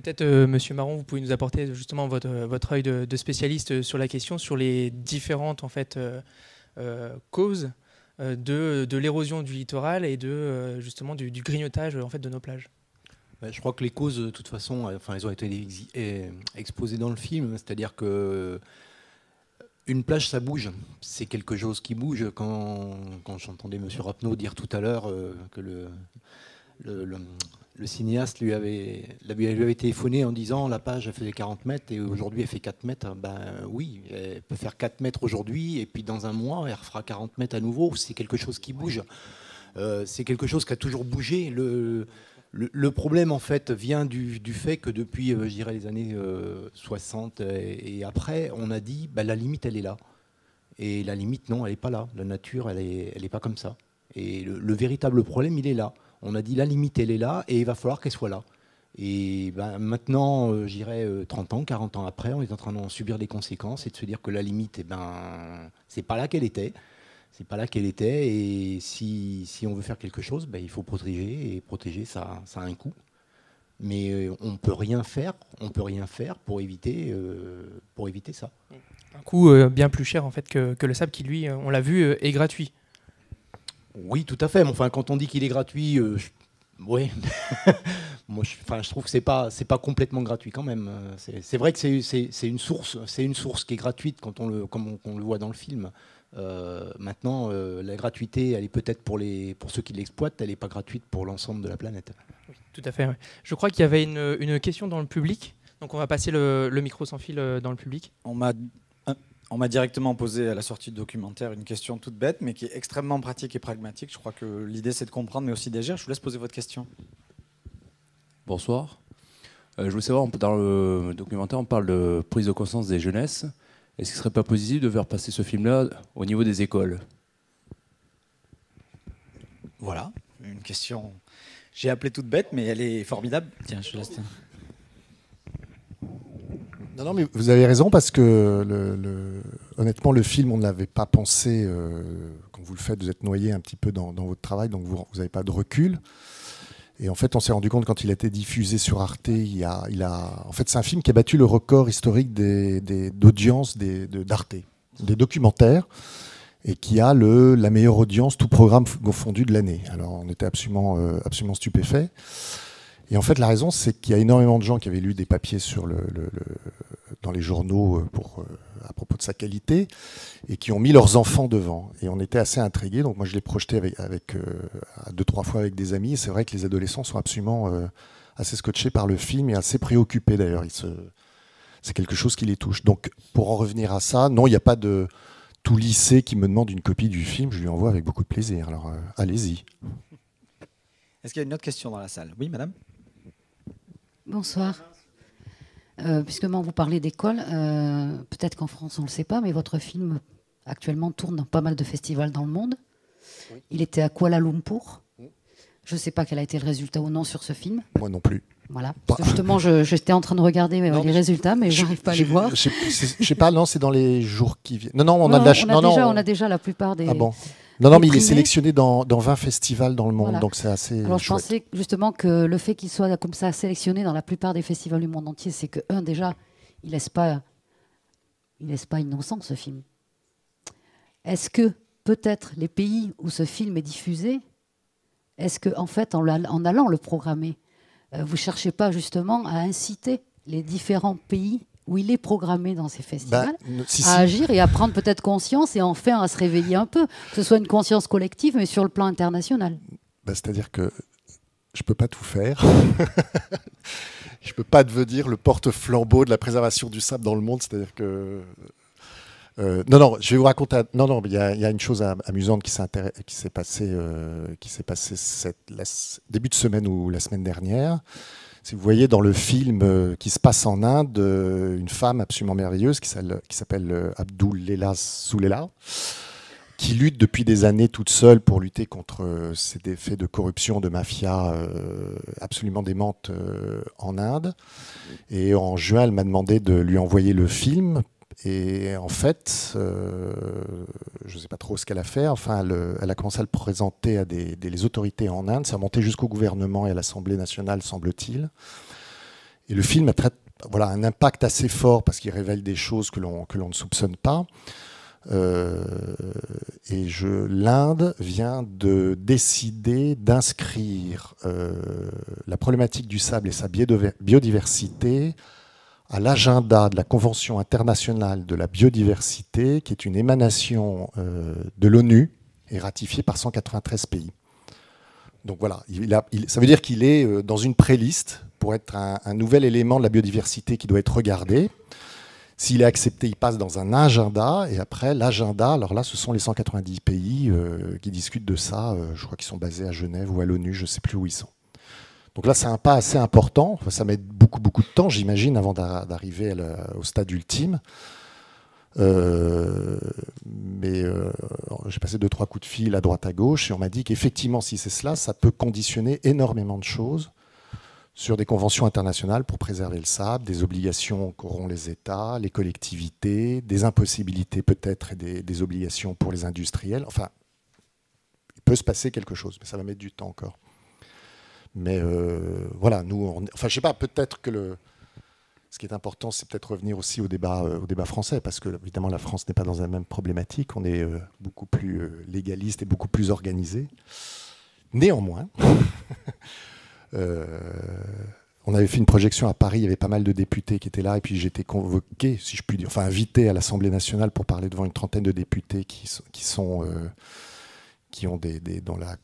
Peut-être, Monsieur Marron, vous pouvez nous apporter justement votre œil de spécialiste sur la question, sur les différentes en fait, causes de l'érosion du littoral et justement du grignotage en fait, de nos plages. Je crois que les causes, de toute façon, enfin, elles ont été exposées dans le film. C'est-à-dire que une plage, ça bouge. C'est quelque chose qui bouge. Quand j'entendais M. Rapneau dire tout à l'heure que le cinéaste lui avait téléphoné en disant la plage elle faisait 40 mètres et aujourd'hui elle fait 4 mètres. Ben oui, elle peut faire 4 mètres aujourd'hui et puis dans un mois elle refera 40 mètres à nouveau. C'est quelque chose qui bouge. C'est quelque chose qui a toujours bougé. Le problème en fait vient du fait que depuis je dirais les années 60 et après on a dit la limite elle est là. Et la limite non, elle n'est pas là. La nature elle est pas comme ça. Et le véritable problème il est là. On a dit la limite elle est là et il va falloir qu'elle soit là. Et maintenant, je dirais 30 ans, 40 ans après, on est en train d'en subir les conséquences et de se dire que la limite, c'est pas là qu'elle était. C'est pas là qu'elle était. Et si on veut faire quelque chose, il faut protéger. Et protéger, ça a un coût. Mais on peut rien faire pour éviter ça. Un coût bien plus cher en fait que le sable qui, lui, on l'a vu, est gratuit. Oui, tout à fait. Mais enfin, quand on dit qu'il est gratuit, oui. Moi, je trouve que c'est pas complètement gratuit quand même. C'est vrai que c'est une source qui est gratuite comme on le voit dans le film. Maintenant, la gratuité, elle est peut-être pour ceux qui l'exploitent, elle n'est pas gratuite pour l'ensemble de la planète. Oui, tout à fait. Ouais. Je crois qu'il y avait une question dans le public. Donc on va passer le micro sans fil dans le public. On m'a directement posé à la sortie du documentaire une question toute bête, mais qui est extrêmement pratique et pragmatique. Je crois que l'idée, c'est de comprendre, mais aussi d'agir. Je vous laisse poser votre question. Bonsoir. Je voulais savoir, dans le documentaire, on parle de prise de conscience des jeunesses. Est-ce qu'il ne serait pas possible de faire passer ce film-là au niveau des écoles ? Voilà, une question, j'ai appelé toute bête, mais elle est formidable. Tiens, je laisse. Non, mais vous avez raison parce que honnêtement, le film, on ne l'avait pas pensé. Quand vous le faites, vous êtes noyé un petit peu dans votre travail, donc vous n'avez pas de recul. Et en fait, on s'est rendu compte quand il a été diffusé sur Arte, en fait, c'est un film qui a battu le record historique d'audience d'Arte, des documentaires, et qui a la meilleure audience, tout programme confondu de l'année. Alors, on était absolument stupéfaits. Et en fait, la raison, c'est qu'il y a énormément de gens qui avaient lu des papiers dans les journaux à propos de sa qualité et qui ont mis leurs enfants devant. Et on était assez intrigués. Donc moi, je l'ai projeté avec 2-3 fois avec des amis. Et c'est vrai que les adolescents sont absolument assez scotchés par le film et assez préoccupés d'ailleurs. C'est quelque chose qui les touche. Donc pour en revenir à ça, non, il n'y a pas de tout lycée qui me demande une copie du film. Je lui envoie avec beaucoup de plaisir. Alors allez-y. Est-ce qu'il y a une autre question dans la salle ? Oui, madame ? Bonsoir. Puisque vous parlez d'école, peut-être qu'en France on ne le sait pas, mais votre film actuellement tourne dans pas mal de festivals dans le monde. Oui. Il était à Kuala Lumpur. Oui. Je ne sais pas quel a été le résultat ou non sur ce film. Moi non plus. Voilà. Parce que justement, j'étais en train de regarder les résultats, mais je n'arrive pas à les voir. Je sais pas, non, c'est dans les jours qui viennent. Non, on a déjà la plupart des... Ah bon. Non, mais il est sélectionné dans 20 festivals dans le monde, voilà. Donc c'est assez Alors chouette. Je pensais justement que le fait qu'il soit comme ça sélectionné dans la plupart des festivals du monde entier, c'est que, déjà, il laisse pas innocent ce film. Est-ce que peut-être les pays où ce film est diffusé, est-ce que en fait, en allant le programmer, vous cherchez pas justement à inciter les différents pays où il est programmé dans ces festivals, à agir et à prendre peut-être conscience et enfin à se réveiller un peu, que ce soit une conscience collective, mais sur le plan international. C'est-à-dire que je ne peux pas tout faire. Je ne peux pas devenir le porte-flambeau de la préservation du sable dans le monde. C'est-à-dire que... non, je vais vous raconter... Non, il y a une chose amusante qui s'est passée début de semaine ou la semaine dernière. Si vous voyez dans le film qui se passe en Inde, une femme absolument merveilleuse qui s'appelle Abdul Soulela, qui lutte depuis des années toute seule pour lutter contre ces faits de corruption, de mafia absolument démente en Inde. Et en juin, elle m'a demandé de lui envoyer le film. Et en fait, je ne sais pas trop ce qu'elle a fait. Enfin, elle a commencé à le présenter à les autorités en Inde. Ça a monté jusqu'au gouvernement et à l'Assemblée nationale, semble-t-il. Et le film a voilà, un impact assez fort parce qu'il révèle des choses que l'on ne soupçonne pas. Et l'Inde vient de décider d'inscrire la problématique du sable et sa biodiversité à l'agenda de la Convention internationale de la biodiversité, qui est une émanation de l'ONU et ratifiée par 193 pays. Donc voilà, ça veut dire qu'il est dans une préliste pour être un nouvel élément de la biodiversité qui doit être regardé. S'il est accepté, il passe dans un agenda, et après l'agenda, alors là ce sont les 190 pays qui discutent de ça, je crois qu'ils sont basés à Genève ou à l'ONU, je ne sais plus où ils sont. Donc là c'est un pas assez important, ça met beaucoup de temps j'imagine avant d'arriver au stade ultime. Mais j'ai passé 2-3 coups de fil à droite à gauche et on m'a dit qu'effectivement si c'est cela, ça peut conditionner énormément de choses sur des conventions internationales pour préserver le sable, des obligations qu'auront les États, les collectivités, des impossibilités peut-être et des obligations pour les industriels. Enfin, il peut se passer quelque chose, mais ça va mettre du temps encore. Mais voilà, nous, enfin je sais pas, peut-être que ce qui est important, c'est peut-être revenir aussi au débat français, parce que évidemment la France n'est pas dans la même problématique, on est beaucoup plus légaliste et beaucoup plus organisé. Néanmoins, on avait fait une projection à Paris, il y avait pas mal de députés qui étaient là, et puis j'étais convoqué, si je puis dire, enfin invité à l'Assemblée nationale pour parler devant une trentaine de députés dont la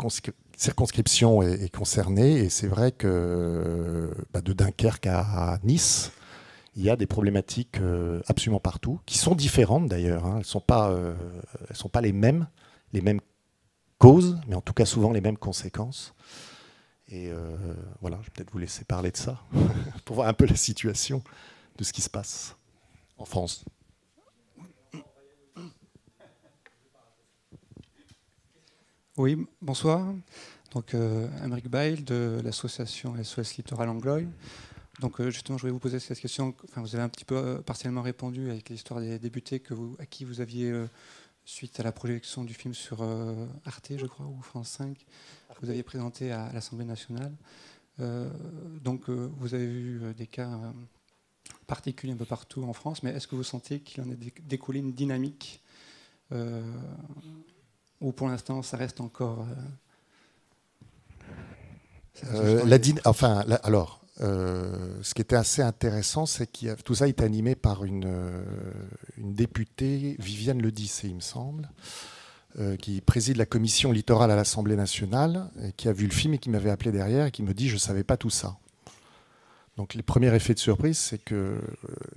circonscription est concernée, et c'est vrai que de Dunkerque à Nice, il y a des problématiques absolument partout, qui sont différentes d'ailleurs. Hein. Elles ne sont pas les mêmes causes, mais en tout cas souvent les mêmes conséquences. Et voilà, je vais peut-être vous laisser parler de ça, pour voir un peu la situation de ce qui se passe en France. Oui, bonsoir. Donc, Aymeric Bail de l'association SOS Littoral Anglois. Donc justement, je voulais vous poser cette question. Enfin, vous avez un petit peu partiellement répondu avec l'histoire des députés à qui vous aviez, suite à la projection du film sur Arte, je crois, ou France 5, vous aviez présenté à l'Assemblée nationale. Donc vous avez vu des cas particuliers un peu partout en France, mais est-ce que vous sentez qu'il en est découlé une dynamique ou pour l'instant ça reste encore... ce qui était assez intéressant, c'est que tout ça est animé par une députée, Viviane Ledissé, il me semble, qui préside la commission littorale à l'Assemblée nationale, et qui a vu le film et qui m'avait appelé derrière et qui me dit « je ne savais pas tout ça ». Donc le premier effet de surprise, c'est que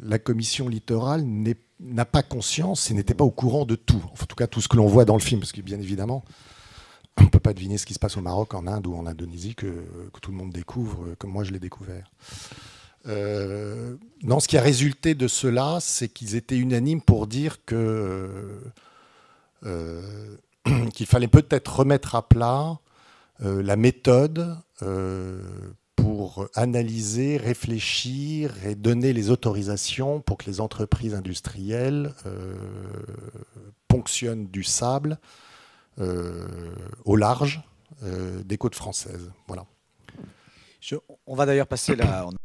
la commission littorale n'a pas conscience et n'était pas au courant de tout. En tout cas, tout ce que l'on voit dans le film, parce que bien évidemment... on ne peut pas deviner ce qui se passe au Maroc, en Inde ou en Indonésie que tout le monde découvre, comme moi je l'ai découvert. Non, ce qui a résulté de cela, c'est qu'ils étaient unanimes pour dire qu'il fallait peut-être remettre à plat la méthode pour analyser, réfléchir et donner les autorisations pour que les entreprises industrielles ponctionnent du sable au large des côtes françaises. Voilà. On va d'ailleurs passer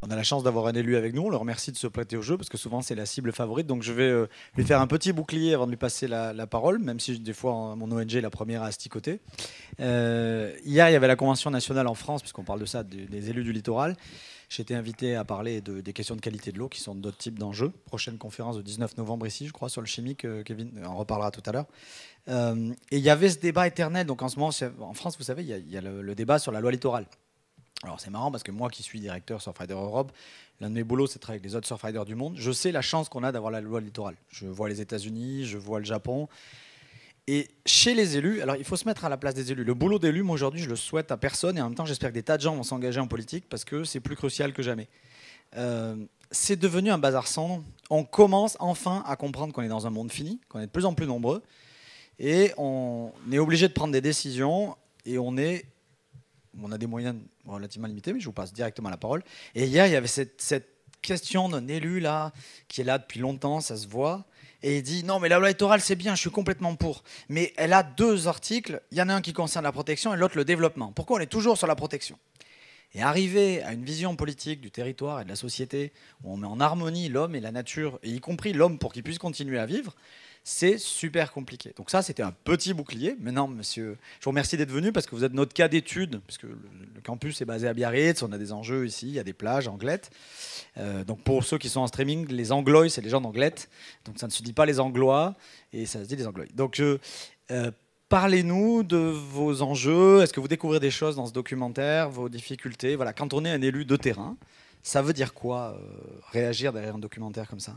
on a la chance d'avoir un élu avec nous, on le remercie de se prêter au jeu parce que souvent c'est la cible favorite, donc je vais lui faire un petit bouclier avant de lui passer la parole, même si des fois mon ONG est la première à asticoter. Hier il y avait la Convention nationale en France, puisqu'on parle de ça, des élus du littoral. J'ai été invité à parler des questions de qualité de l'eau qui sont d'autres types d'enjeux. Prochaine conférence de 19 novembre ici, je crois, sur le chimique, Kevin en reparlera tout à l'heure. Et il y avait ce débat éternel, donc en ce moment en France vous savez il y a le débat sur la loi littorale. Alors c'est marrant parce que moi qui suis directeur Surfrider Europe, l'un de mes boulots c'est de travailler avec les autres surfriders du monde. Je sais la chance qu'on a d'avoir la loi littorale. Je vois les États-Unis, je vois le Japon. Et chez les élus, alors il faut se mettre à la place des élus. Le boulot d'élu, moi aujourd'hui je le souhaite à personne et en même temps j'espère que des tas de gens vont s'engager en politique parce que c'est plus crucial que jamais. C'est devenu un bazar sans nom. On commence enfin à comprendre qu'on est dans un monde fini, qu'on est de plus en plus nombreux et on est obligé de prendre des décisions et on a des moyens relativement limités, mais je vous passe directement la parole. Et hier, il y avait cette question d'un élu là, qui est là depuis longtemps, ça se voit, et il dit non mais la loi littorale c'est bien, je suis complètement pour, mais elle a 2 articles, il y en a un qui concerne la protection et l'autre le développement. Pourquoi on est toujours sur la protection? Et arriver à une vision politique du territoire et de la société où on met en harmonie l'homme et la nature, et y compris l'homme pour qu'il puisse continuer à vivre, c'est super compliqué. Donc ça, c'était un petit bouclier. Maintenant, monsieur, je vous remercie d'être venu parce que vous êtes notre cas d'étude, puisque le campus est basé à Biarritz, on a des enjeux ici, il y a des plages anglettes. Donc pour ceux qui sont en streaming, les anglois, c'est les gens d'Anglette. Donc ça ne se dit pas les anglois, et ça se dit les anglois. Donc parlez-nous de vos enjeux. Est-ce que vous découvrez des choses dans ce documentaire, vos difficultés? Voilà, quand on est un élu de terrain, ça veut dire quoi réagir derrière un documentaire comme ça?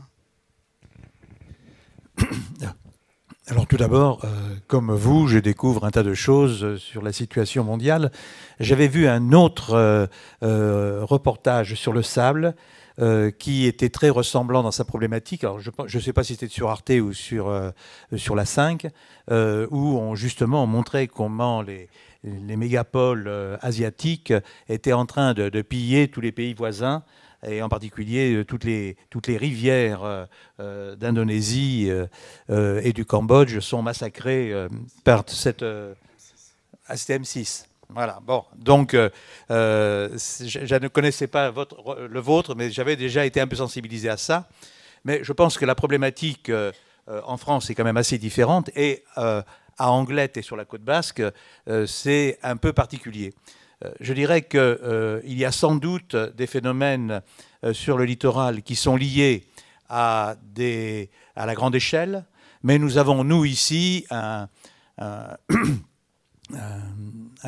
Alors tout d'abord, comme vous, je découvre un tas de choses sur la situation mondiale. J'avais vu un autre reportage sur le sable qui était très ressemblant dans sa problématique. Alors je ne sais pas si c'était sur Arte ou sur la 5, où justement on montrait comment les mégapoles asiatiques étaient en train de piller tous les pays voisins, et en particulier toutes les rivières d'Indonésie et du Cambodge sont massacrées par cette ASTM-6. Voilà. Bon, donc je ne connaissais pas le vôtre, mais j'avais déjà été un peu sensibilisé à ça. Mais je pense que la problématique en France est quand même assez différente, et à Anglette et sur la côte basque, c'est un peu particulier. Je dirais qu'il y a sans doute des phénomènes sur le littoral qui sont liés à la grande échelle, mais nous avons, nous, ici, un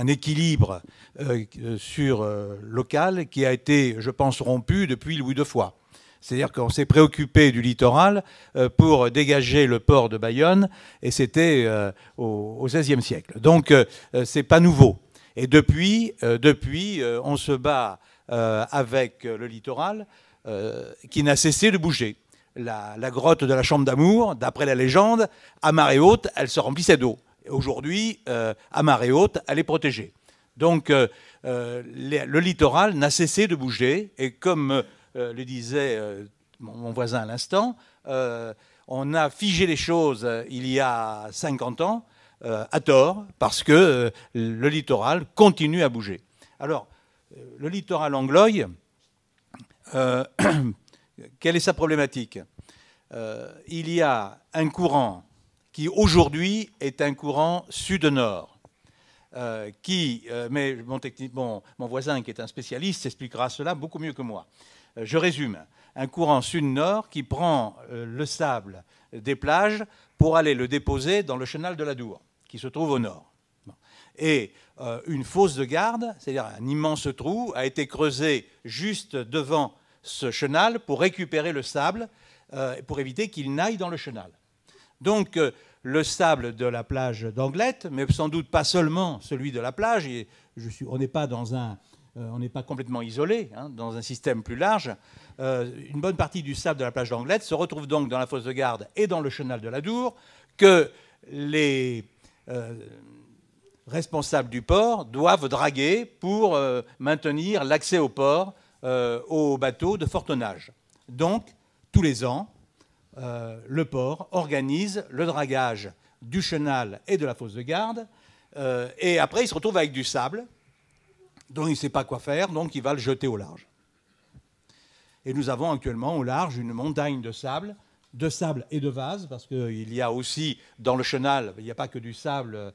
équilibre local qui a été, je pense, rompu depuis Louis II Foix. C'est-à-dire qu'on s'est préoccupé du littoral pour dégager le port de Bayonne, et c'était au XVIe siècle. Donc, c'est pas nouveau. Et depuis, on se bat avec le littoral qui n'a cessé de bouger. La grotte de la Chambre d'Amour, d'après la légende, à marée haute, elle se remplissait d'eau. Aujourd'hui, à marée haute, elle est protégée. Donc, le littoral n'a cessé de bouger. Et comme le disait mon voisin à l'instant, on a figé les choses il y a 50 ans, à tort, parce que le littoral continue à bouger. Alors, le littoral anglois, quelle est sa problématique? Il y a un courant qui, aujourd'hui, est un courant sud-nord, mais mon voisin, qui est un spécialiste, expliquera cela beaucoup mieux que moi. Je résume. Un courant sud-nord qui prend le sable des plages pour aller le déposer dans le chenal de l'Adour, qui se trouve au nord. Et une fosse de garde, c'est-à-dire un immense trou, a été creusé juste devant ce chenal pour récupérer le sable, pour éviter qu'il n'aille dans le chenal. Donc le sable de la plage d'Anglette, mais sans doute pas seulement celui de la plage, on n'est pas complètement isolé, hein, dans un système plus large. Une bonne partie du sable de la plage d'Anglette se retrouve donc dans la fosse de garde et dans le chenal de l'Adour, que les responsables du port doivent draguer pour maintenir l'accès au port aux bateaux de fort tonnage. Donc, tous les ans, le port organise le dragage du chenal et de la fosse de garde, et après, il se retrouve avec du sable, dont il ne sait pas quoi faire, donc il va le jeter au large. Et nous avons actuellement au large une montagne de sable et de vase, parce qu'il y a aussi dans le chenal, il n'y a pas que du sable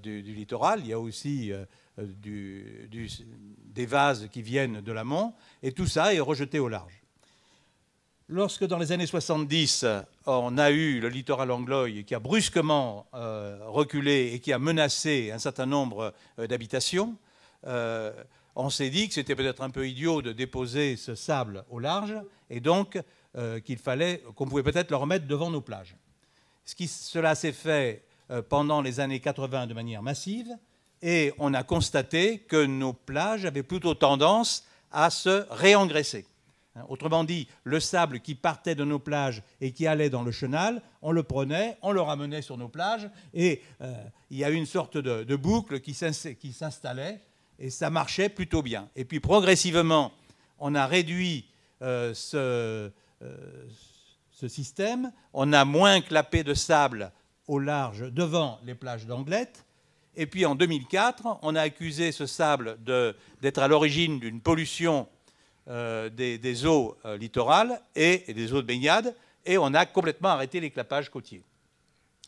du littoral, il y a aussi des vases qui viennent de l'amont, et tout ça est rejeté au large. Lorsque dans les années 70, on a eu le littoral anglois qui a brusquement reculé et qui a menacé un certain nombre d'habitations, on s'est dit que c'était peut-être un peu idiot de déposer ce sable au large, et donc qu'on pouvait peut-être le remettre devant nos plages. Cela s'est fait pendant les années 80 de manière massive, et on a constaté que nos plages avaient plutôt tendance à se réengraisser. Autrement dit, le sable qui partait de nos plages et qui allait dans le chenal, on le prenait, on le ramenait sur nos plages, et il y a eu une sorte de boucle qui s'installait, et ça marchait plutôt bien. Et puis progressivement, on a réduit ce système, on a moins clapé de sable au large devant les plages d'Anglette, Et puis en 2004, on a accusé ce sable d'être à l'origine d'une pollution des eaux littorales et des eaux de baignade, et on a complètement arrêté l'éclapage côtier.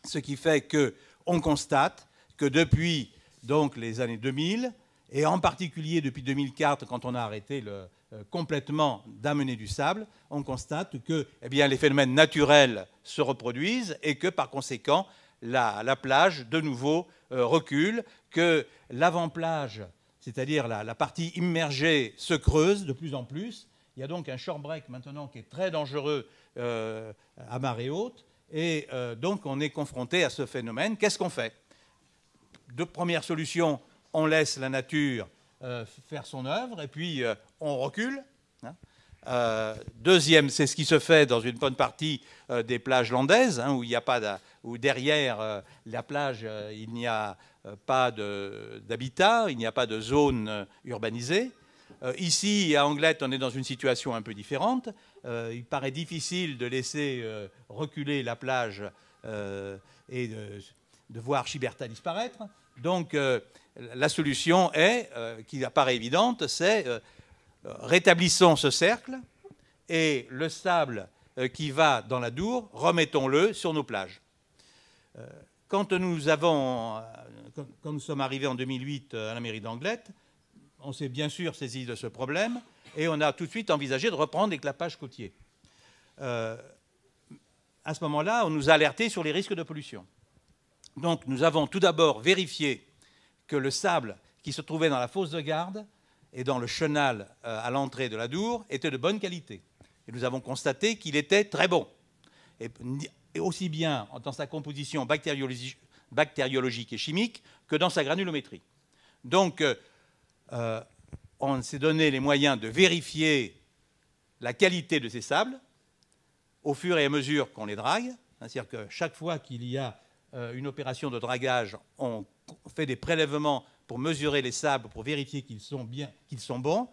Ce qui fait qu'on constate que depuis donc, les années 2000, et en particulier depuis 2004, quand on a arrêté complètement d'amener du sable, on constate que eh bien, les phénomènes naturels se reproduisent et que par conséquent, la plage, de nouveau, recule, que l'avant-plage, c'est-à-dire la partie immergée, se creuse de plus en plus. Il y a donc un shore break maintenant qui est très dangereux à marée haute. Et donc on est confronté à ce phénomène. Qu'est-ce qu'on fait? De première solution, on laisse la nature faire son œuvre et puis on recule. Deuxième, c'est ce qui se fait dans une bonne partie des plages landaises, où il n'y a pas où derrière la plage il n'y a pas d'habitat, il n'y a pas de zone urbanisée. Ici, à Anglette, on est dans une situation un peu différente. Il paraît difficile de laisser reculer la plage et de voir Chiberta disparaître. Donc, la solution qui apparaît évidente, c'est rétablissons ce cercle et le sable qui va dans la Dour, remettons-le sur nos plages. Quand nous sommes arrivés en 2008 à la mairie d'Anglette, on s'est bien sûr saisi de ce problème et on a tout de suite envisagé de reprendre l'éclapage côtier. À ce moment-là, on nous a alertés sur les risques de pollution. Donc nous avons tout d'abord vérifié que le sable qui se trouvait dans la fosse de garde et dans le chenal à l'entrée de la Dour était de bonne qualité. Et nous avons constaté qu'il était très bon. Et aussi bien dans sa composition bactériologique et chimique que dans sa granulométrie. Donc, on s'est donné les moyens de vérifier la qualité de ces sables au fur et à mesure qu'on les drague. C'est-à-dire que chaque fois qu'il y a une opération de dragage, on fait des prélèvements pour mesurer les sables, pour vérifier qu'ils sont bons.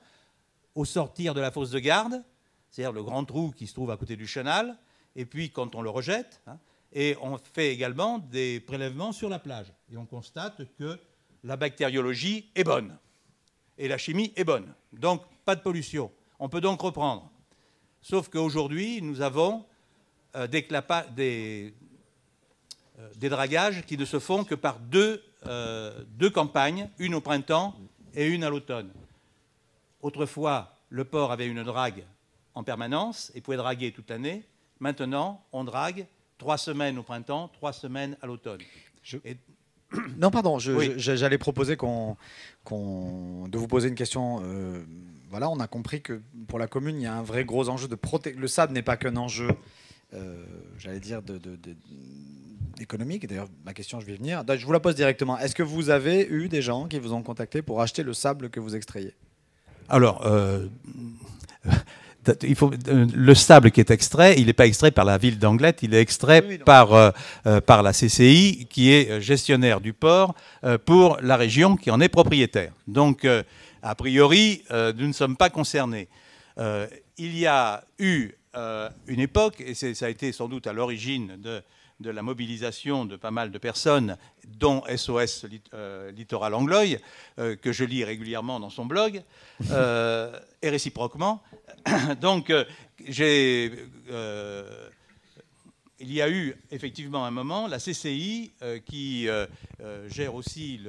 Au sortir de la fosse de garde, c'est-à-dire le grand trou qui se trouve à côté du chenal, et puis quand on le rejette, et on fait également des prélèvements sur la plage. Et on constate que la bactériologie est bonne et la chimie est bonne. Donc, pas de pollution. On peut donc reprendre. Sauf qu'aujourd'hui, nous avons des dragages qui ne se font que par deux campagnes, une au printemps et une à l'automne. Autrefois, le port avait une drague en permanence et pouvait draguer toute l'année. Maintenant, on drague 3 semaines au printemps, 3 semaines à l'automne. Non, pardon, Oui. j'allais proposer de vous poser une question. Voilà, on a compris que pour la commune, il y a un vrai gros enjeu de protection. Le sable n'est pas qu'un enjeu, j'allais dire, économique. D'ailleurs, ma question, je vais y venir. Je vous la pose directement. Est-ce que vous avez eu des gens qui vous ont contacté pour acheter le sable que vous extrayez? Alors, le sable qui est extrait, il n'est pas extrait par la ville d'Anglette, il est extrait par la CCI, qui est gestionnaire du port pour la région qui en est propriétaire. Donc, a priori, nous ne sommes pas concernés. Il y a eu une époque, et ça a été sans doute à l'origine de la mobilisation de pas mal de personnes, dont SOS Littoral Angloy, que je lis régulièrement dans son blog, et réciproquement. Donc, il y a eu effectivement un moment, la CCI, qui gère aussi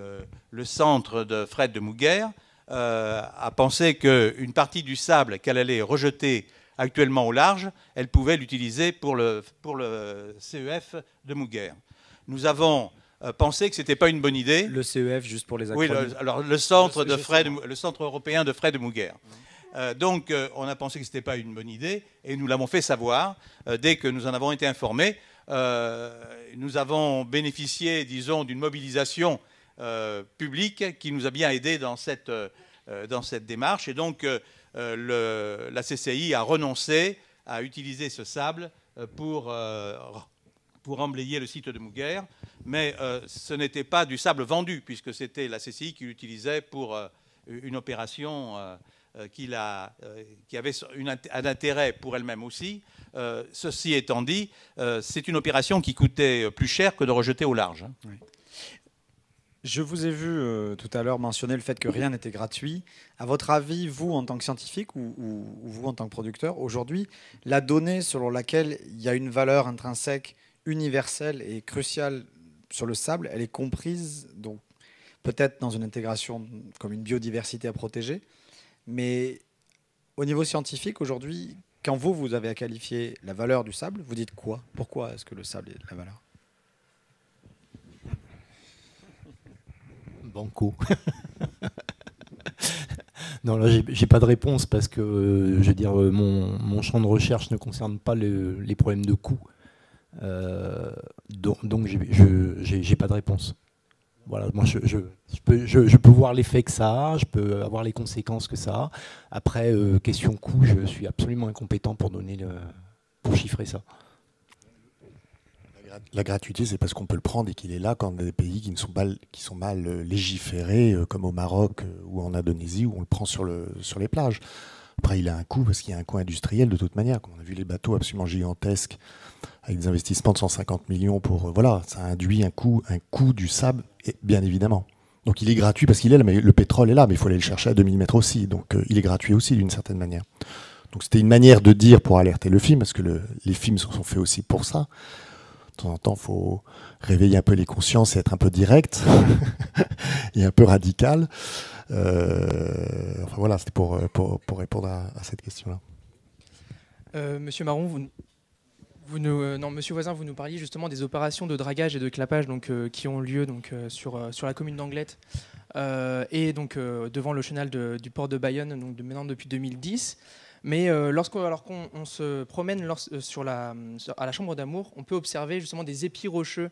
le centre de fret de Mouguer, a pensé qu'une partie du sable qu'elle allait rejeter actuellement au large, elle pouvait l'utiliser pour le CEF de Mouguer. Nous avons pensé que ce n'était pas une bonne idée. Le CEF, juste pour les acronymes. Oui, alors le centre européen de frais de Mouguer. Donc, on a pensé que ce n'était pas une bonne idée et nous l'avons fait savoir dès que nous en avons été informés. Nous avons bénéficié, disons, d'une mobilisation publique qui nous a bien aidés dans cette démarche. Et donc, la CCI a renoncé à utiliser ce sable pour emblayer le site de Mouguer. Mais ce n'était pas du sable vendu, puisque c'était la CCI qui l'utilisait pour une opération qui avait un intérêt pour elle-même aussi. Ceci étant dit, c'est une opération qui coûtait plus cher que de rejeter au large. Oui. Je vous ai vu tout à l'heure mentionner le fait que rien n'était gratuit. À votre avis, vous en tant que scientifique ou vous en tant que producteur, aujourd'hui, la donnée selon laquelle il y a une valeur intrinsèque universelle et cruciale sur le sable, elle est comprise donc peut-être dans une intégration comme une biodiversité à protéger, mais au niveau scientifique aujourd'hui, quand vous avez à qualifier la valeur du sable, vous dites quoi? Pourquoi est-ce que le sable est de la valeur? Banco. Non, là, j'ai pas de réponse parce que, je veux dire, mon champ de recherche ne concerne pas les problèmes de coût. Donc, j'ai pas de réponse. Voilà, moi, je peux voir l'effet que ça a, je peux avoir les conséquences que ça a. Après, question coût, je suis absolument incompétent pour pour chiffrer ça. La gratuité, c'est parce qu'on peut le prendre et qu'il est là quand on a des pays qui sont mal légiférés, comme au Maroc ou en Indonésie, où on le prend sur les plages. Après, il a un coût parce qu'il y a un coût industriel de toute manière. Comme on a vu les bateaux absolument gigantesques avec des investissements de 150 millions pour... voilà, ça induit un coût du sable, bien évidemment. Donc il est gratuit parce qu'il est là, mais le pétrole est là, mais il faut aller le chercher à 2000 mètres aussi. Donc il est gratuit aussi d'une certaine manière. Donc c'était une manière de dire pour alerter le film, parce que les films sont faits aussi pour ça. De temps en temps, il faut réveiller un peu les consciences et être un peu direct et un peu radical. Enfin voilà, c'était pour répondre à cette question-là. Monsieur Marron, Monsieur Voisin, vous nous parliez justement des opérations de dragage et de clapage qui ont lieu sur la commune d'Anglet et devant le chenal du port de Bayonne maintenant depuis 2010. Mais alors qu'on se promène à la Chambre d'Amour, on peut observer justement des épis rocheux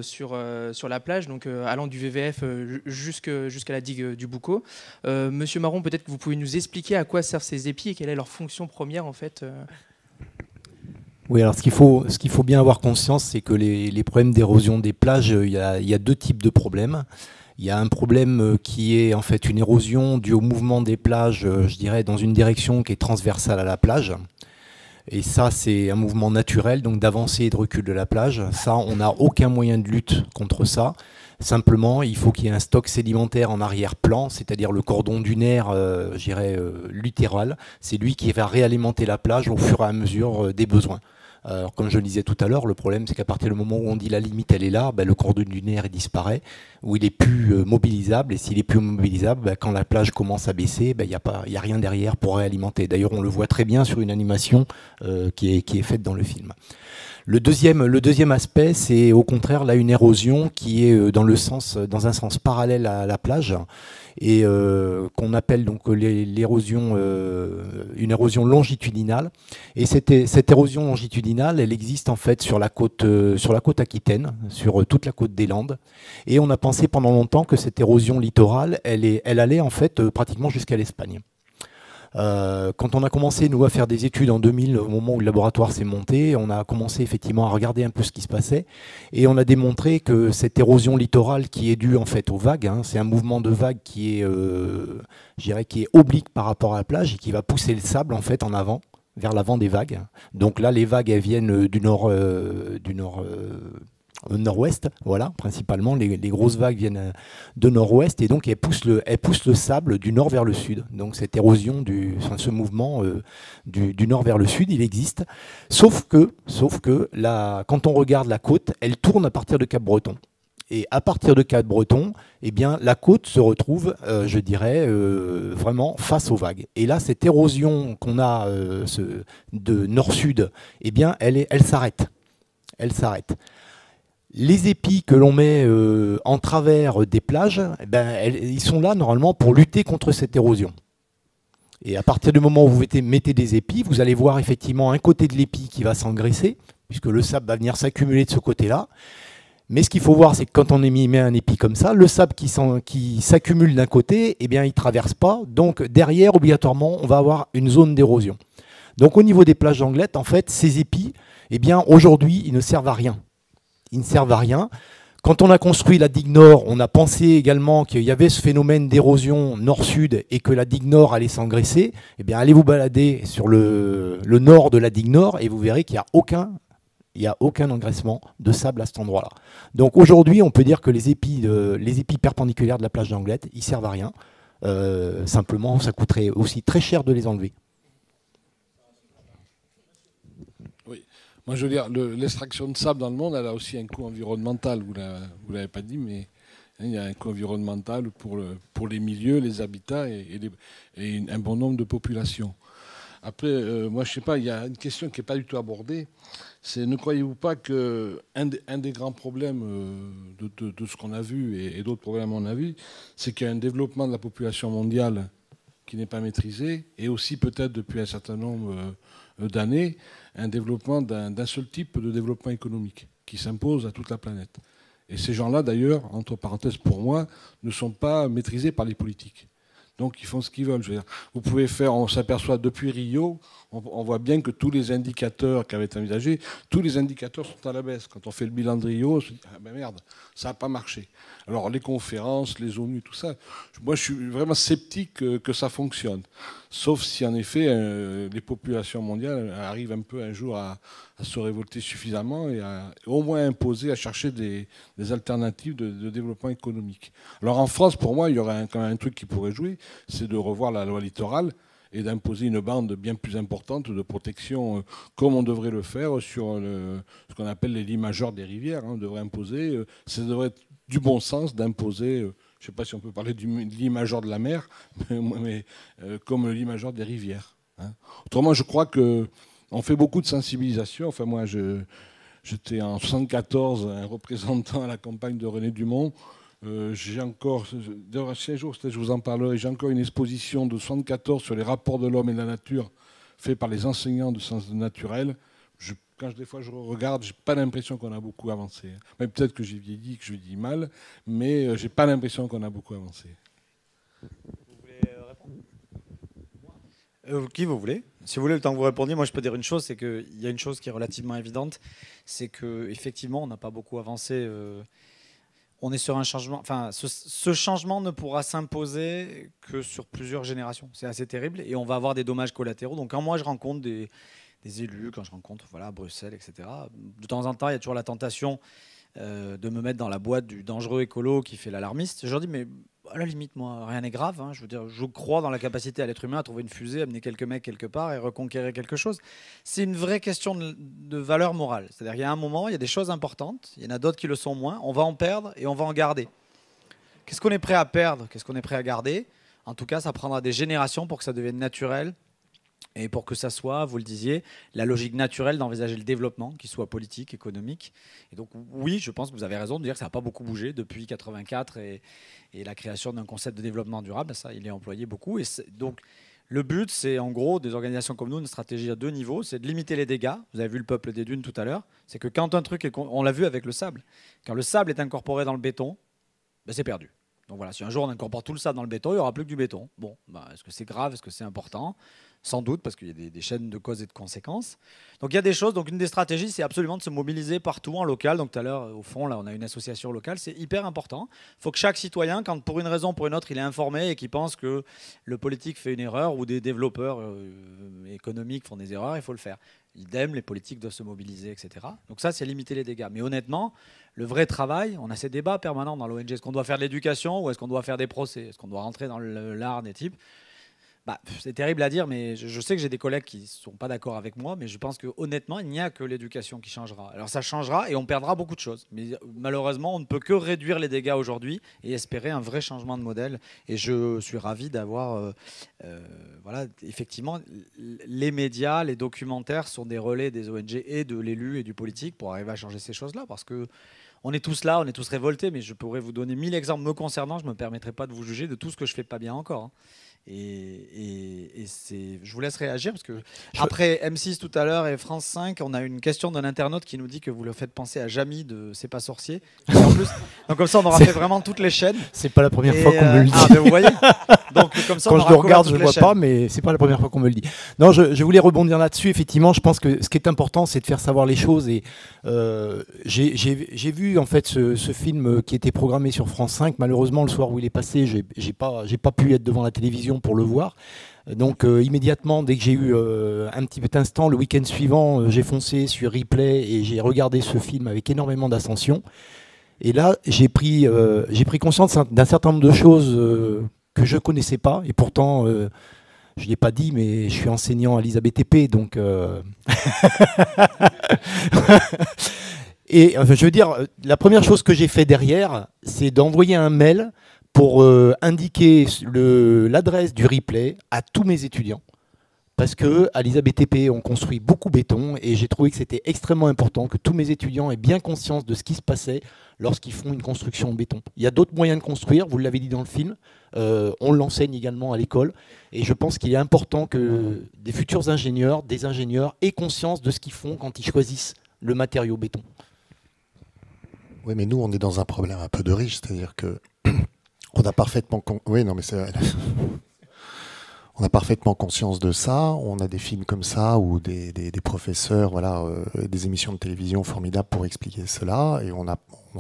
sur la plage, allant du VVF jusqu'à la digue du Boucau. Monsieur Marron, peut-être que vous pouvez nous expliquer à quoi servent ces épis et quelle est leur fonction première en fait. Oui, alors ce qu'il faut bien avoir conscience, c'est que les problèmes d'érosion des plages, il y a deux types de problèmes. Il y a un problème qui est en fait une érosion due au mouvement des plages, je dirais, dans une direction qui est transversale à la plage. Et ça, c'est un mouvement naturel, donc d'avancée et de recul de la plage. Ça, on n'a aucun moyen de lutte contre ça. Simplement, il faut qu'il y ait un stock sédimentaire en arrière-plan, c'est-à-dire le cordon dunaire, je dirais, littéral. C'est lui qui va réalimenter la plage au fur et à mesure des besoins. Alors, comme je le disais tout à l'heure, le problème c'est qu'à partir du moment où on dit la limite elle est là, le cordon dunaire il disparaît, où il est plus mobilisable, et s'il est plus mobilisable, quand la plage commence à baisser, il n'y a rien derrière pour réalimenter. D'ailleurs on le voit très bien sur une animation qui est faite dans le film. Le deuxième aspect, c'est au contraire là une érosion qui est dans un sens parallèle à la plage et qu'on appelle donc l'érosion, une érosion longitudinale. Et cette érosion longitudinale, elle existe en fait sur la côte aquitaine, sur toute la côte des Landes. Et on a pensé pendant longtemps que cette érosion littorale, elle allait en fait pratiquement jusqu'à l'Espagne. Quand on a commencé, nous, à faire des études en 2000, au moment où le laboratoire s'est monté, on a commencé effectivement à regarder un peu ce qui se passait et on a démontré que cette érosion littorale qui est due en fait aux vagues, c'est un mouvement de vagues qui est, je dirais, qui est oblique par rapport à la plage et qui va pousser le sable en fait en avant, vers l'avant des vagues. Donc là, les vagues, elles viennent du nord-ouest, voilà, principalement les grosses vagues viennent de nord-ouest et donc elles poussent le sable du nord vers le sud. Donc cette érosion, ce mouvement du nord vers le sud, il existe. Sauf que quand on regarde la côte, elle tourne à partir de Cap-Breton. Et à partir de Cap-Breton, eh bien, la côte se retrouve, je dirais, vraiment face aux vagues. Et là, cette érosion qu'on a de nord-sud, eh bien, elle s'arrête. Elle s'arrête. Les épis que l'on met en travers des plages, ils sont là normalement pour lutter contre cette érosion. Et à partir du moment où vous mettez des épis, vous allez voir effectivement un côté de l'épi qui va s'engraisser, puisque le sable va venir s'accumuler de ce côté-là. Mais ce qu'il faut voir, c'est que quand on met un épi comme ça, le sable qui s'accumule d'un côté, eh bien, il ne traverse pas. Donc derrière, obligatoirement, on va avoir une zone d'érosion. Donc au niveau des plages d'Anglet, en fait, ces épis, eh bien, aujourd'hui, ils ne servent à rien. Ils ne servent à rien. Quand on a construit la digue nord, on a pensé également qu'il y avait ce phénomène d'érosion nord-sud et que la digue nord allait s'engraisser. Eh bien, allez vous balader sur le nord de la digue nord et vous verrez qu'il n'y a Il n'y a aucun engraissement de sable à cet endroit-là. Donc aujourd'hui, on peut dire que les épis perpendiculaires de la plage d'Anglette, ils servent à rien. Simplement, ça coûterait aussi très cher de les enlever. Oui. Moi, je veux dire, l'extraction de sable dans le monde, elle a aussi un coût environnemental. Vous ne l'avez pas dit, mais il y a un coût environnemental pour les milieux, les habitats et un bon nombre de populations. Après, moi, je ne sais pas, il y a une question qui n'est pas du tout abordée. C'est, ne croyez-vous pas qu'un des grands problèmes de ce qu'on a vu et d'autres problèmes qu'on a vus, c'est qu'il y a un développement de la population mondiale qui n'est pas maîtrisé, et aussi peut-être depuis un certain nombre d'années, un développement d'un seul type de développement économique qui s'impose à toute la planète. Et ces gens-là, d'ailleurs, entre parenthèses pour moi, ne sont pas maîtrisés par les politiques. Donc ils font ce qu'ils veulent. Je veux dire, vous pouvez faire, on s'aperçoit depuis Rio, on voit bien que tous les indicateurs qui avaient été envisagés, tous les indicateurs sont à la baisse. Quand on fait le bilan de Rio, on se dit, ah ben merde, ça n'a pas marché. Alors les conférences, les ONU, tout ça, moi je suis vraiment sceptique que ça fonctionne. Sauf si en effet les populations mondiales arrivent un peu un jour à se révolter suffisamment et à au moins imposer, à chercher des alternatives de développement économique. Alors en France, pour moi, il y aurait quand même un truc qui pourrait jouer, c'est de revoir la loi littorale et d'imposer une bande bien plus importante de protection, comme on devrait le faire sur ce qu'on appelle les lits majeurs des rivières. On devrait imposer, ça devrait être du bon sens d'imposer, je ne sais pas si on peut parler du lit majeur de la mer, mais comme le lit majeur des rivières. Hein. Autrement, je crois qu'on fait beaucoup de sensibilisation. Enfin, moi, j'étais en 1974 un représentant à la campagne de René Dumont. J'ai encore, si un jour je vous en parlerai, j'ai encore une exposition de 1974 sur les rapports de l'homme et de la nature fait par les enseignants de sciences naturelles. Des fois je regarde, j'ai pas l'impression qu'on a beaucoup avancé. Mais peut-être que j'ai vieilli, que je dis mal, mais j'ai pas l'impression qu'on a beaucoup avancé. Vous voulez répondre ? Qui vous voulez ? Si vous voulez, le temps que vous répondiez, moi je peux dire une chose, c'est qu'il y a une chose qui est relativement évidente, c'est qu'effectivement on n'a pas beaucoup avancé. On est sur un changement. Enfin, ce changement ne pourra s'imposer que sur plusieurs générations. C'est assez terrible et on va avoir des dommages collatéraux. Donc quand moi je rencontre des élus, quand je rencontre à Bruxelles, etc., de temps en temps il y a toujours la tentation de me mettre dans la boîte du dangereux écolo qui fait l'alarmiste. Je leur dis, mais à la limite, moi, rien n'est grave. Hein. Je veux dire, je crois dans la capacité à l'être humain à trouver une fusée, amener quelques mecs quelque part et reconquérir quelque chose. C'est une vraie question de valeur morale. C'est-à-dire qu'il y a un moment, il y a des choses importantes, il y en a d'autres qui le sont moins. On va en perdre et on va en garder. Qu'est-ce qu'on est prêt à perdre? Qu'est-ce qu'on est prêt à garder? En tout cas, ça prendra des générations pour que ça devienne naturel. Et pour que ça soit, vous le disiez, la logique naturelle d'envisager le développement, qu'il soit politique, économique. Et donc oui, je pense que vous avez raison de dire que ça n'a pas beaucoup bougé depuis 1984 et la création d'un concept de développement durable. Ça, il est employé beaucoup. Et donc le but, c'est en gros, des organisations comme nous, une stratégie à deux niveaux. C'est de limiter les dégâts. Vous avez vu le peuple des dunes tout à l'heure. C'est que quand un truc, on l'a vu avec le sable, quand le sable est incorporé dans le béton, ben c'est perdu. Donc voilà, si un jour on incorpore tout le sable dans le béton, il n'y aura plus que du béton. Bon, ben, est-ce que c'est grave? Est-ce que c'est important? Sans doute, parce qu'il y a des chaînes de causes et de conséquences. Donc il y a des choses. Donc une des stratégies, c'est absolument de se mobiliser partout en local. Donc tout à l'heure, au fond, là, on a une association locale. C'est hyper important. Il faut que chaque citoyen, quand pour une raison ou pour une autre, il est informé et qu'il pense que le politique fait une erreur ou des développeurs économiques font des erreurs, il faut le faire. Idem, les politiques doivent se mobiliser, etc. Donc ça, c'est limiter les dégâts. Mais honnêtement, le vrai travail, on a ces débats permanents dans l'ONG. Est-ce qu'on doit faire de l'éducation ou est-ce qu'on doit faire des procès? Est-ce qu'on doit rentrer dans l'art des types? C'est terrible à dire, mais je sais que j'ai des collègues qui ne sont pas d'accord avec moi, mais je pense que honnêtement, il n'y a que l'éducation qui changera. Alors ça changera et on perdra beaucoup de choses. Mais malheureusement, on ne peut que réduire les dégâts aujourd'hui et espérer un vrai changement de modèle. Et je suis ravi d'avoir... voilà, effectivement, les médias, les documentaires sont des relais des ONG et de l'élu et du politique pour arriver à changer ces choses-là. Parce que on est tous là, on est tous révoltés, mais je pourrais vous donner 1000 exemples me concernant. Je ne me permettrai pas de vous juger de tout ce que je ne fais pas bien encore. Hein. Et je vous laisse réagir parce que après M6 tout à l'heure et France 5, on a une question d'un internaute qui nous dit que vous le faites penser à Jamy de C'est pas sorcier. Et en plus, donc comme ça on aura fait vraiment toutes les chaînes. C'est pas la première fois qu'on me le dit. Ah, ben vous voyez. Donc comme ça, quand je le regarde, je le vois pas, mais c'est pas la première fois qu'on me le dit. Non, je voulais rebondir là-dessus. Effectivement, je pense que ce qui est important, c'est de faire savoir les choses. Et j'ai vu en fait ce film qui était programmé sur France 5. Malheureusement, le soir où il est passé, j'ai pas pu être devant la télévision pour le voir. Donc immédiatement, dès que j'ai eu un petit peu d'instant, le week-end suivant, j'ai foncé sur Replay et j'ai regardé ce film avec énormément d'ascension. Et là, j'ai pris conscience d'un certain nombre de choses que je ne connaissais pas. Et pourtant, je ne l'ai pas dit, mais je suis enseignant à l'ISABTP. Donc, et je veux dire, la première chose que j'ai fait derrière, c'est d'envoyer un mail pour indiquer l'adresse du Replay à tous mes étudiants. Parce qu'à l'ISABTP, on construit beaucoup béton et j'ai trouvé que c'était extrêmement important que tous mes étudiants aient bien conscience de ce qui se passait lorsqu'ils font une construction en béton. Il y a d'autres moyens de construire, vous l'avez dit dans le film, on l'enseigne également à l'école et je pense qu'il est important que des futurs ingénieurs, des ingénieurs aient conscience de ce qu'ils font quand ils choisissent le matériau béton. Oui, mais nous, on est dans un problème un peu de riche, c'est-à-dire que on a parfaitement... Oui, non, mais c'est vrai. On a parfaitement conscience de ça. On a des films comme ça ou des professeurs, voilà, des émissions de télévision formidables pour expliquer cela. Et on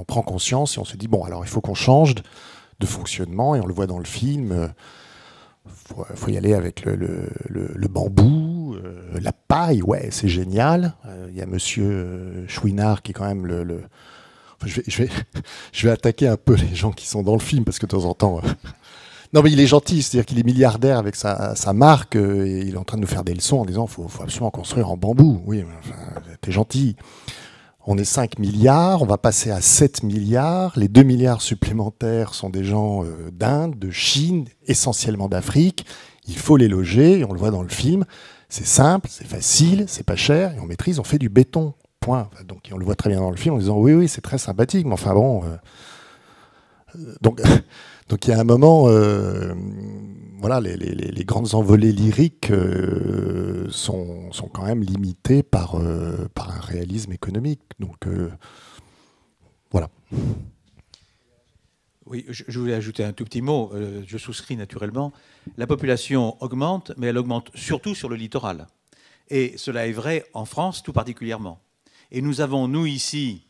prend conscience et on se dit, bon, alors il faut qu'on change de fonctionnement. Et on le voit dans le film. Faut y aller avec le bambou, la paille. Ouais, c'est génial. Il y a monsieur Chouinard qui est quand même Enfin, je vais attaquer un peu les gens qui sont dans le film parce que de temps en temps... Non, mais il est gentil, c'est-à-dire qu'il est milliardaire avec sa marque et il est en train de nous faire des leçons en disant qu'il faut absolument construire en bambou. Oui, enfin, t'es gentil. On est 5 milliards, on va passer à 7 milliards. Les 2 milliards supplémentaires sont des gens d'Inde, de Chine, essentiellement d'Afrique. Il faut les loger, et on le voit dans le film. C'est simple, c'est facile, c'est pas cher, et on maîtrise, on fait du béton. Point. Donc on le voit très bien dans le film en disant oui, c'est très sympathique, mais enfin bon... Donc il y a un moment, voilà, les grandes envolées lyriques sont quand même limitées par un réalisme économique. Donc voilà. Oui, je voulais ajouter un tout petit mot. Je souscris naturellement. La population augmente, mais elle augmente surtout sur le littoral. Et cela est vrai en France tout particulièrement. Et nous avons, nous, ici,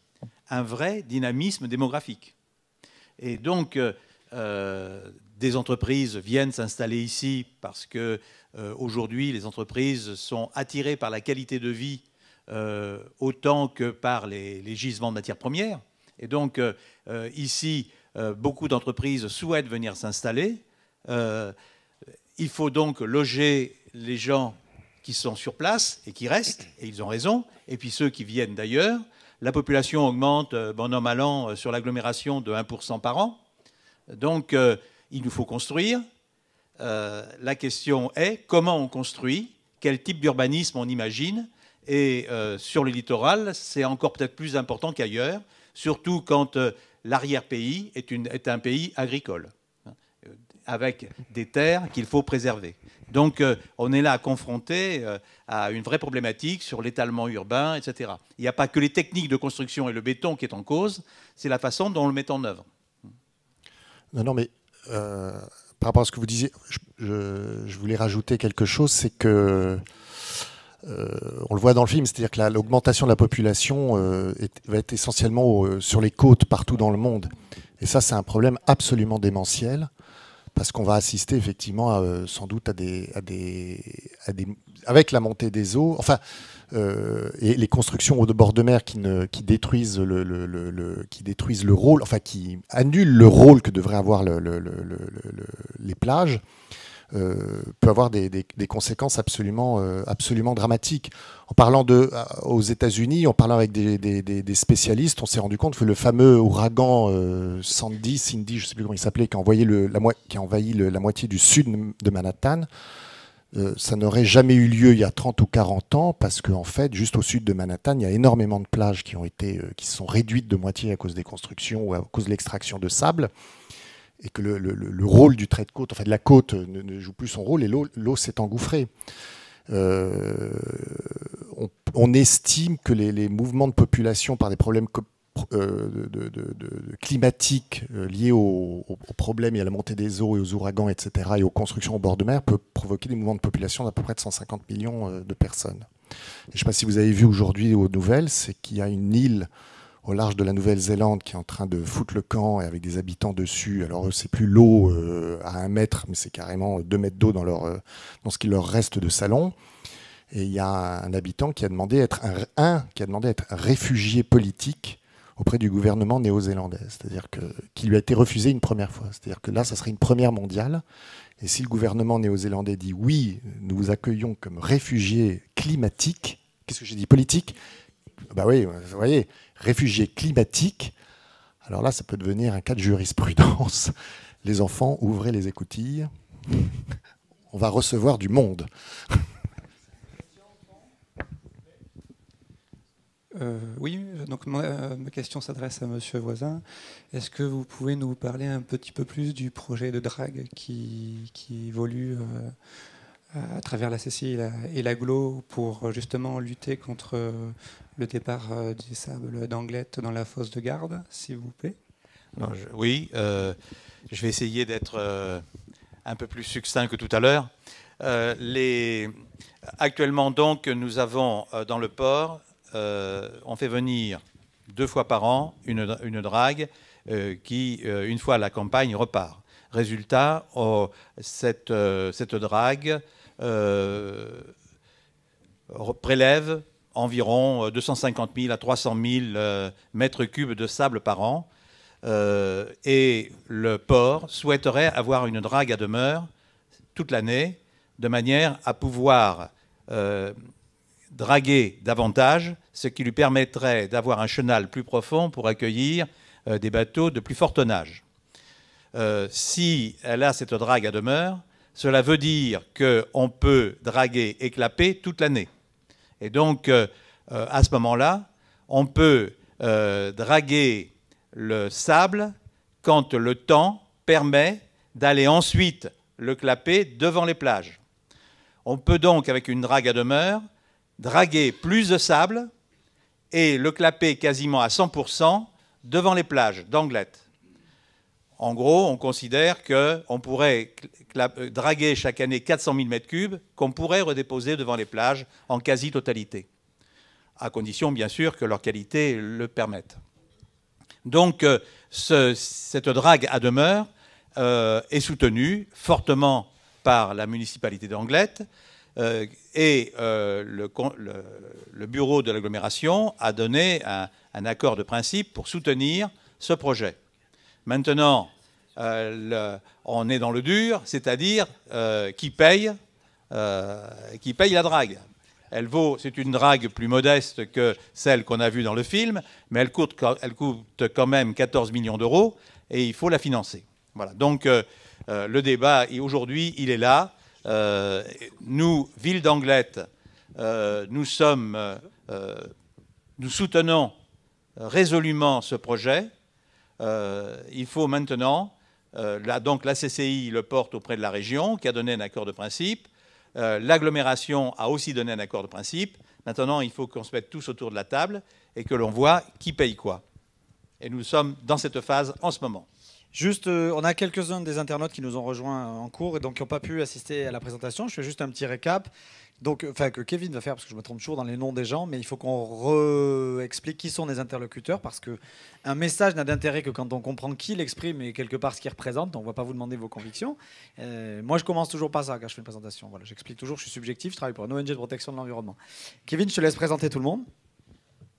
un vrai dynamisme démographique. Et donc, des entreprises viennent s'installer ici parce que aujourd'hui, les entreprises sont attirées par la qualité de vie autant que par les gisements de matières premières. Et donc, ici, beaucoup d'entreprises souhaitent venir s'installer. Il faut donc loger les gens qui sont sur place et qui restent, et ils ont raison, et puis ceux qui viennent d'ailleurs. La population augmente, bon an, mal an, sur l'agglomération de 1% par an. Donc, il nous faut construire. La question est comment on construit, quel type d'urbanisme on imagine. Et sur le littoral, c'est encore peut-être plus important qu'ailleurs, surtout quand l'arrière-pays est un pays agricole, avec des terres qu'il faut préserver. Donc, on est là confronté à une vraie problématique sur l'étalement urbain, etc. Il n'y a pas que les techniques de construction et le béton qui est en cause, c'est la façon dont on le met en œuvre. Non, mais par rapport à ce que vous disiez, je voulais rajouter quelque chose, c'est que on le voit dans le film, c'est-à-dire que l'augmentation de la population va être essentiellement sur les côtes partout dans le monde. Et ça, c'est un problème absolument démentiel. Parce qu'on va assister effectivement sans doute avec la montée des eaux, enfin, et les constructions au bord de mer qui détruisent le rôle, enfin qui annulent le rôle que devraient avoir les plages, peut avoir des conséquences absolument dramatiques. En parlant aux États-Unis, en parlant avec des spécialistes, on s'est rendu compte que le fameux ouragan Cindy, je ne sais plus comment il s'appelait, qui a envahi la moitié du sud de Manhattan, ça n'aurait jamais eu lieu il y a 30 ou 40 ans, parce qu'en fait, juste au sud de Manhattan, il y a énormément de plages qui se sont réduites de moitié à cause des constructions ou à cause de l'extraction de sable. Et que le rôle du trait de côte, enfin de la côte, ne joue plus son rôle et l'eau s'est engouffrée. On estime que les mouvements de population par des problèmes climatiques liés aux problèmes et à la montée des eaux et aux ouragans, etc., et aux constructions au bord de mer, peut provoquer des mouvements de population d'à peu près de 150 millions de personnes. Et je ne sais pas si vous avez vu aujourd'hui aux nouvelles, c'est qu'il y a une île au large de la Nouvelle-Zélande qui est en train de foutre le camp et avec des habitants dessus. Alors c'est plus l'eau à 1 mètre, mais c'est carrément 2 mètres d'eau dans ce qui leur reste de salon. Et il y a un habitant qui a demandé à être un réfugié politique auprès du gouvernement néo-zélandais, c'est-à-dire qui lui a été refusé une première fois. C'est-à-dire que là, ça serait une première mondiale. Et si le gouvernement néo-zélandais dit oui, nous vous accueillons comme réfugiés climatiques, qu'est-ce que j'ai dit, politique? Bah oui, vous voyez, réfugiés climatiques, alors là, ça peut devenir un cas de jurisprudence. Les enfants, ouvrez les écoutilles. On va recevoir du monde. Oui, donc ma question s'adresse à Monsieur Voisin. Est-ce que vous pouvez nous parler un petit peu plus du projet de drague qui évolue à travers la CCI et l'AGLO pour justement lutter contre le départ des sables d'Anglette dans la fosse de garde, s'il vous plaît? Oui, je vais essayer d'être un peu plus succinct que tout à l'heure. Actuellement, donc, nous avons dans le port, on fait venir 2 fois par an une drague qui, une fois à la campagne, repart. Résultat, cette drague prélève environ 250 000 à 300 000 mètres cubes de sable par an. Et le port souhaiterait avoir une drague à demeure toute l'année, de manière à pouvoir draguer davantage, ce qui lui permettrait d'avoir un chenal plus profond pour accueillir des bateaux de plus fort tonnage. Si elle a cette drague à demeure, cela veut dire qu'on peut draguer et clapper toute l'année. Et donc, à ce moment-là, on peut draguer le sable quand le temps permet d'aller ensuite le clapper devant les plages. On peut donc, avec une drague à demeure, draguer plus de sable et le clapper quasiment à 100% devant les plages d'Anglette. En gros, on considère qu'on pourrait draguer chaque année 400 000 mètres cubes qu'on pourrait redéposer devant les plages en quasi-totalité, à condition, bien sûr, que leur qualité le permette. Donc, cette drague à demeure est soutenue fortement par la municipalité d'Anglette et le bureau de l'agglomération a donné un accord de principe pour soutenir ce projet. Maintenant, on est dans le dur, c'est-à-dire qui paye la drague. C'est une drague plus modeste que celle qu'on a vue dans le film, mais elle coûte quand même 14 millions d'euros et il faut la financer. Voilà. Donc le débat, aujourd'hui, il est là. Nous, ville d'Anglette, nous soutenons résolument ce projet. Il faut maintenant, donc la CCI le porte auprès de la région qui a donné un accord de principe. L'agglomération a aussi donné un accord de principe. Maintenant, il faut qu'on se mette tous autour de la table et que l'on voit qui paye quoi. Et nous sommes dans cette phase en ce moment. Juste, on a quelques-uns des internautes qui nous ont rejoints en cours et donc qui n'ont pas pu assister à la présentation. Je fais juste un petit récap. Donc, que Kevin va faire, parce que je me trompe toujours dans les noms des gens, mais il faut qu'on explique qui sont les interlocuteurs, parce qu'un message n'a d'intérêt que quand on comprend qui l'exprime et quelque part ce qu'il représente. Donc, on ne va pas vous demander vos convictions. Moi, je commence toujours par ça quand je fais une présentation. Voilà, j'explique toujours, je suis subjectif, je travaille pour une ONG de protection de l'environnement. Kevin, je te laisse présenter tout le monde.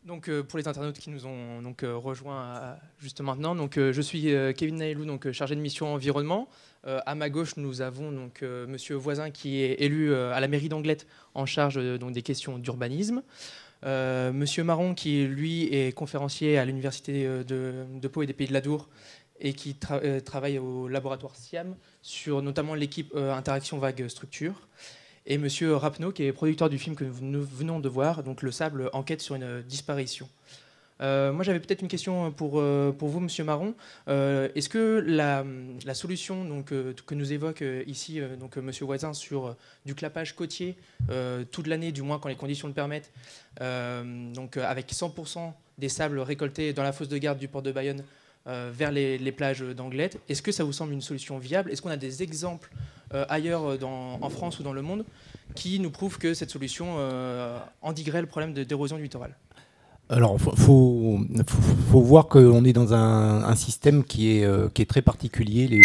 Donc, pour les internautes qui nous ont rejoints juste maintenant, je suis Kevin Nailou, chargé de mission environnement. À ma gauche, nous avons Monsieur Voisin qui est élu à la mairie d'Anglette en charge des questions d'urbanisme. Monsieur Marron qui, lui, est conférencier à l'université de Pau et des Pays de l'Adour et qui travaille au laboratoire SIAM sur notamment l'équipe Interaction Vague Structure. Et Monsieur Rapneau, qui est producteur du film que nous venons de voir, donc Le Sable, enquête sur une disparition. Moi, j'avais peut-être une question pour vous, Monsieur Marron. Est-ce que la solution que nous évoque ici Monsieur Voisin sur du clapage côtier toute l'année, du moins quand les conditions le permettent, avec 100% des sables récoltés dans la fosse de garde du port de Bayonne vers les plages d'Anglette, est-ce que ça vous semble une solution viable? Est-ce qu'on a des exemples ailleurs en France ou dans le monde qui nous prouvent que cette solution endiguerait le problème d'érosion du littoral? Alors, faut voir qu'on est dans un système qui est très particulier.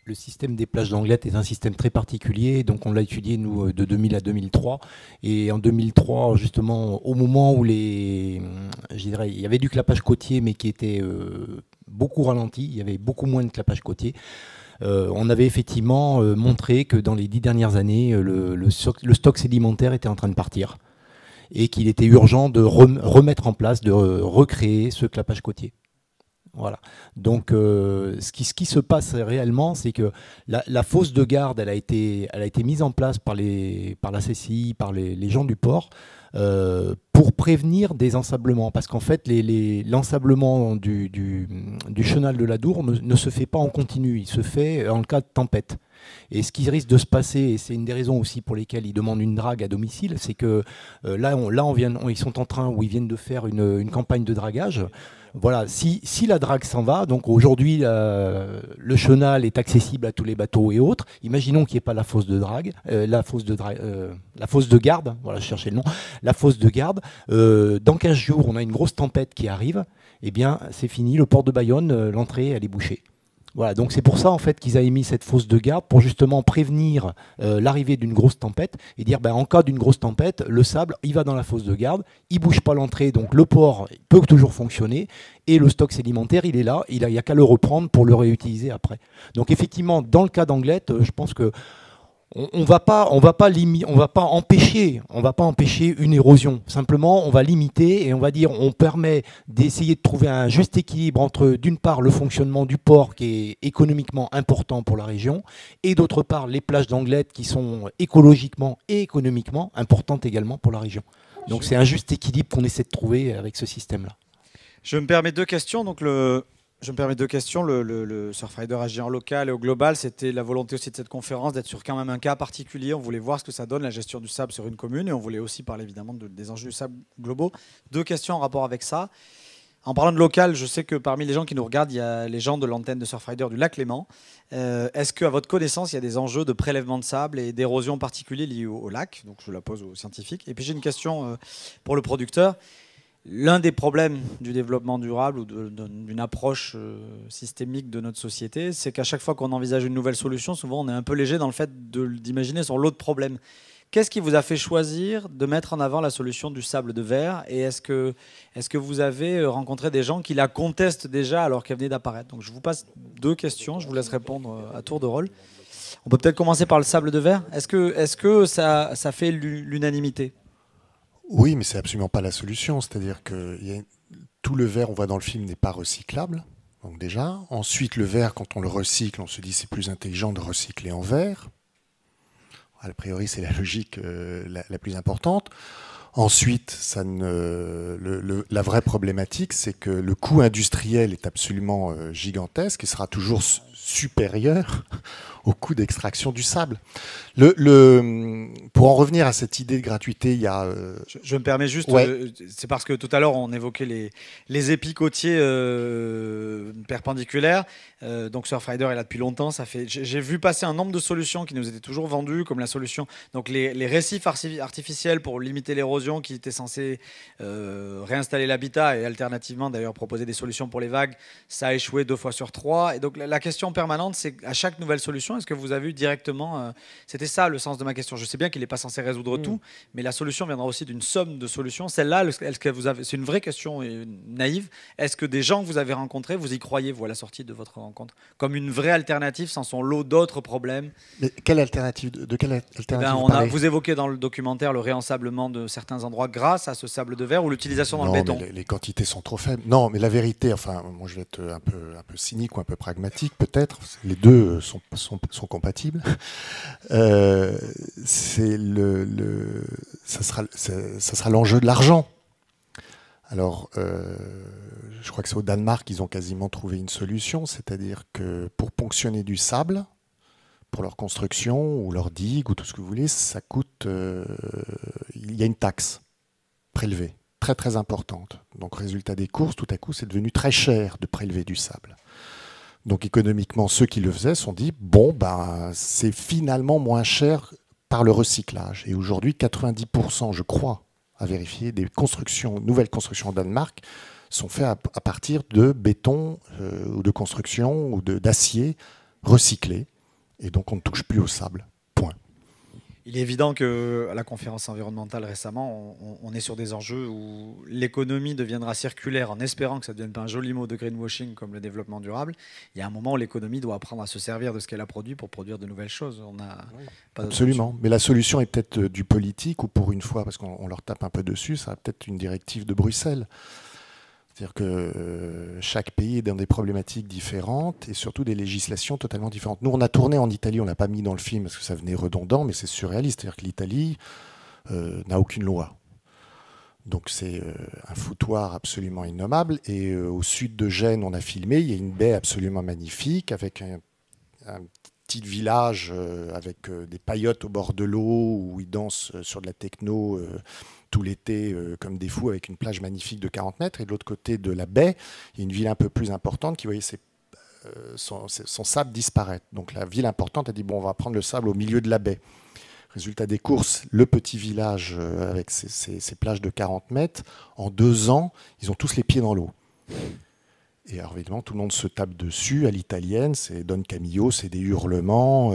Le système des plages d'Anglet est un système très particulier. Donc, on l'a étudié, nous, de 2000 à 2003. Et en 2003, justement, au moment où je dirais, il y avait du clapage côtier, mais qui était beaucoup ralenti, il y avait beaucoup moins de clapage côtier. On avait effectivement montré que dans les 10 dernières années, le stock sédimentaire était en train de partir. Et qu'il était urgent de remettre en place, de recréer ce clapage côtier. Voilà. Donc, ce qui se passe réellement, c'est que la fosse de garde, elle a été mise en place par la CCI, par les gens du port, pour prévenir des ensablements. Parce qu'en fait, l'ensablement du chenal de l'Adour ne se fait pas en continu, il se fait en cas de tempête. Et ce qui risque de se passer, et c'est une des raisons aussi pour lesquelles ils demandent une drague à domicile, c'est que ils sont en train, ou ils viennent de faire une campagne de dragage. Voilà, si la drague s'en va, donc aujourd'hui le chenal est accessible à tous les bateaux et autres. Imaginons qu'il n'y ait pas la fosse de drague, la fosse de garde. Voilà, je cherchais le nom. La fosse de garde. Dans 15 jours, on a une grosse tempête qui arrive. Eh bien, c'est fini. Le port de Bayonne, l'entrée, elle est bouchée. Voilà, donc c'est pour ça en fait qu'ils avaient mis cette fosse de garde pour justement prévenir l'arrivée d'une grosse tempête et dire en cas d'une grosse tempête, le sable il va dans la fosse de garde, il bouge pas l'entrée, donc le port peut toujours fonctionner et le stock sédimentaire il est là, il n'y a qu'à le reprendre pour le réutiliser après. Donc effectivement dans le cas d'Anglet, je pense que on va pas empêcher une érosion. Simplement, on va limiter et on va dire, on permet d'essayer de trouver un juste équilibre entre, d'une part, le fonctionnement du port qui est économiquement important pour la région et d'autre part, les plages d'Anglet qui sont écologiquement et économiquement importantes également pour la région. Donc c'est un juste équilibre qu'on essaie de trouver avec ce système-là. Je me permets deux questions. Donc le Surfrider agit en local et au global. C'était la volonté aussi de cette conférence d'être sur quand même un cas particulier. On voulait voir ce que ça donne, la gestion du sable sur une commune. Et on voulait aussi parler évidemment des enjeux du sable globaux. Deux questions en rapport avec ça. En parlant de local, je sais que parmi les gens qui nous regardent, il y a les gens de l'antenne de Surfrider du lac Léman. Est-ce qu'à votre connaissance, il y a des enjeux de prélèvement de sable et d'érosion particuliers liés au lac? Donc je la pose aux scientifiques. Et puis j'ai une question pour le producteur. L'un des problèmes du développement durable ou d'une approche systémique de notre société, c'est qu'à chaque fois qu'on envisage une nouvelle solution, souvent on est un peu léger dans le fait d'imaginer sur l'autre problème. Qu'est-ce qui vous a fait choisir de mettre en avant la solution du sable de verre? Et est-ce que vous avez rencontré des gens qui la contestent déjà alors qu'elle venait d'apparaître? Donc je vous passe deux questions, je vous laisse répondre à tour de rôle. On peut peut-être commencer par le sable de verre. Est-ce que ça fait l'unanimité? Oui, mais c'est absolument pas la solution. C'est-à-dire que tout le verre, on voit dans le film, n'est pas recyclable. Donc déjà. Ensuite, le verre, quand on le recycle, on se dit c'est plus intelligent de recycler en verre. A priori, c'est la logique la plus importante. Ensuite, la vraie problématique, c'est que le coût industriel est absolument gigantesque et sera toujours supérieur au coût d'extraction du sable. Pour en revenir à cette idée de gratuité, il y a... Je me permets juste, c'est parce que tout à l'heure on évoquait les épis côtiers perpendiculaires. Donc Surfrider est là depuis longtemps. J'ai vu passer un nombre de solutions qui nous étaient toujours vendues, comme la solution, donc les récifs artificiels pour limiter l'érosion qui étaient censés réinstaller l'habitat et alternativement d'ailleurs proposer des solutions pour les vagues. Ça a échoué 2 fois sur 3. Et donc la question permanente, c'est à chaque nouvelle solution, est-ce que vous avez eu directement... C'était ça le sens de ma question. Je sais bien qu'il n'est pas censé résoudre tout, mais la solution viendra aussi d'une somme de solutions. Celle-là, c'est une vraie question naïve. Est-ce que des gens que vous avez rencontrés, vous y croyez, vous, à la sortie de votre rencontre, comme une vraie alternative sans son lot d'autres problèmes? Mais quelle alternative? De quelle alternative vous évoquez dans le documentaire le réensablement de certains endroits grâce à ce sable de verre ou l'utilisation dans le béton. Mais les quantités sont trop faibles. Non, mais la vérité, enfin, moi je vais être un peu cynique ou un peu pragmatique peut-être. Les deux sont compatibles. Ça sera l'enjeu de l'argent. Alors, je crois que c'est au Danemark qu'ils ont quasiment trouvé une solution, c'est-à-dire que pour ponctionner du sable, pour leur construction ou leur digue ou tout ce que vous voulez, ça coûte... il y a une taxe prélevée, très très importante. Donc résultat des courses, tout à coup, c'est devenu très cher de prélever du sable. Donc économiquement, ceux qui le faisaient se sont dit, c'est finalement moins cher par le recyclage. Et aujourd'hui, 90%, je crois, à vérifier, des nouvelles constructions au Danemark sont faites à partir de béton ou de construction ou d'acier recyclé. Et donc on ne touche plus au sable. Point. Il est évident qu'à la conférence environnementale récemment, on est sur des enjeux où l'économie deviendra circulaire en espérant que ça ne devienne pas un joli mot de greenwashing comme le développement durable. Il y a un moment où l'économie doit apprendre à se servir de ce qu'elle a produit pour produire de nouvelles choses. On a pas Absolument. Mais la solution est peut-être du politique, ou pour une fois, parce qu'on leur tape un peu dessus, ça va peut-être une directive de Bruxelles. C'est-à-dire que chaque pays est dans des problématiques différentes et surtout des législations totalement différentes. Nous, on a tourné en Italie, on ne l'a pas mis dans le film parce que ça venait redondant, mais c'est surréaliste. C'est-à-dire que l'Italie n'a aucune loi. Donc c'est un foutoir absolument innommable. Et au sud de Gênes, on a filmé, il y a une baie absolument magnifique avec un petit village avec des paillotes au bord de l'eau où ils dansent sur de la techno tout l'été comme des fous avec une plage magnifique de 40 mètres. Et de l'autre côté de la baie, il y a une ville un peu plus importante qui voyait son sable disparaître. Donc la ville importante a dit bon, on va prendre le sable au milieu de la baie. Résultat des courses, le petit village avec ses plages de 40 mètres, en 2 ans, ils ont tous les pieds dans l'eau. Et alors évidemment, tout le monde se tape dessus à l'italienne, c'est Don Camillo, c'est des hurlements,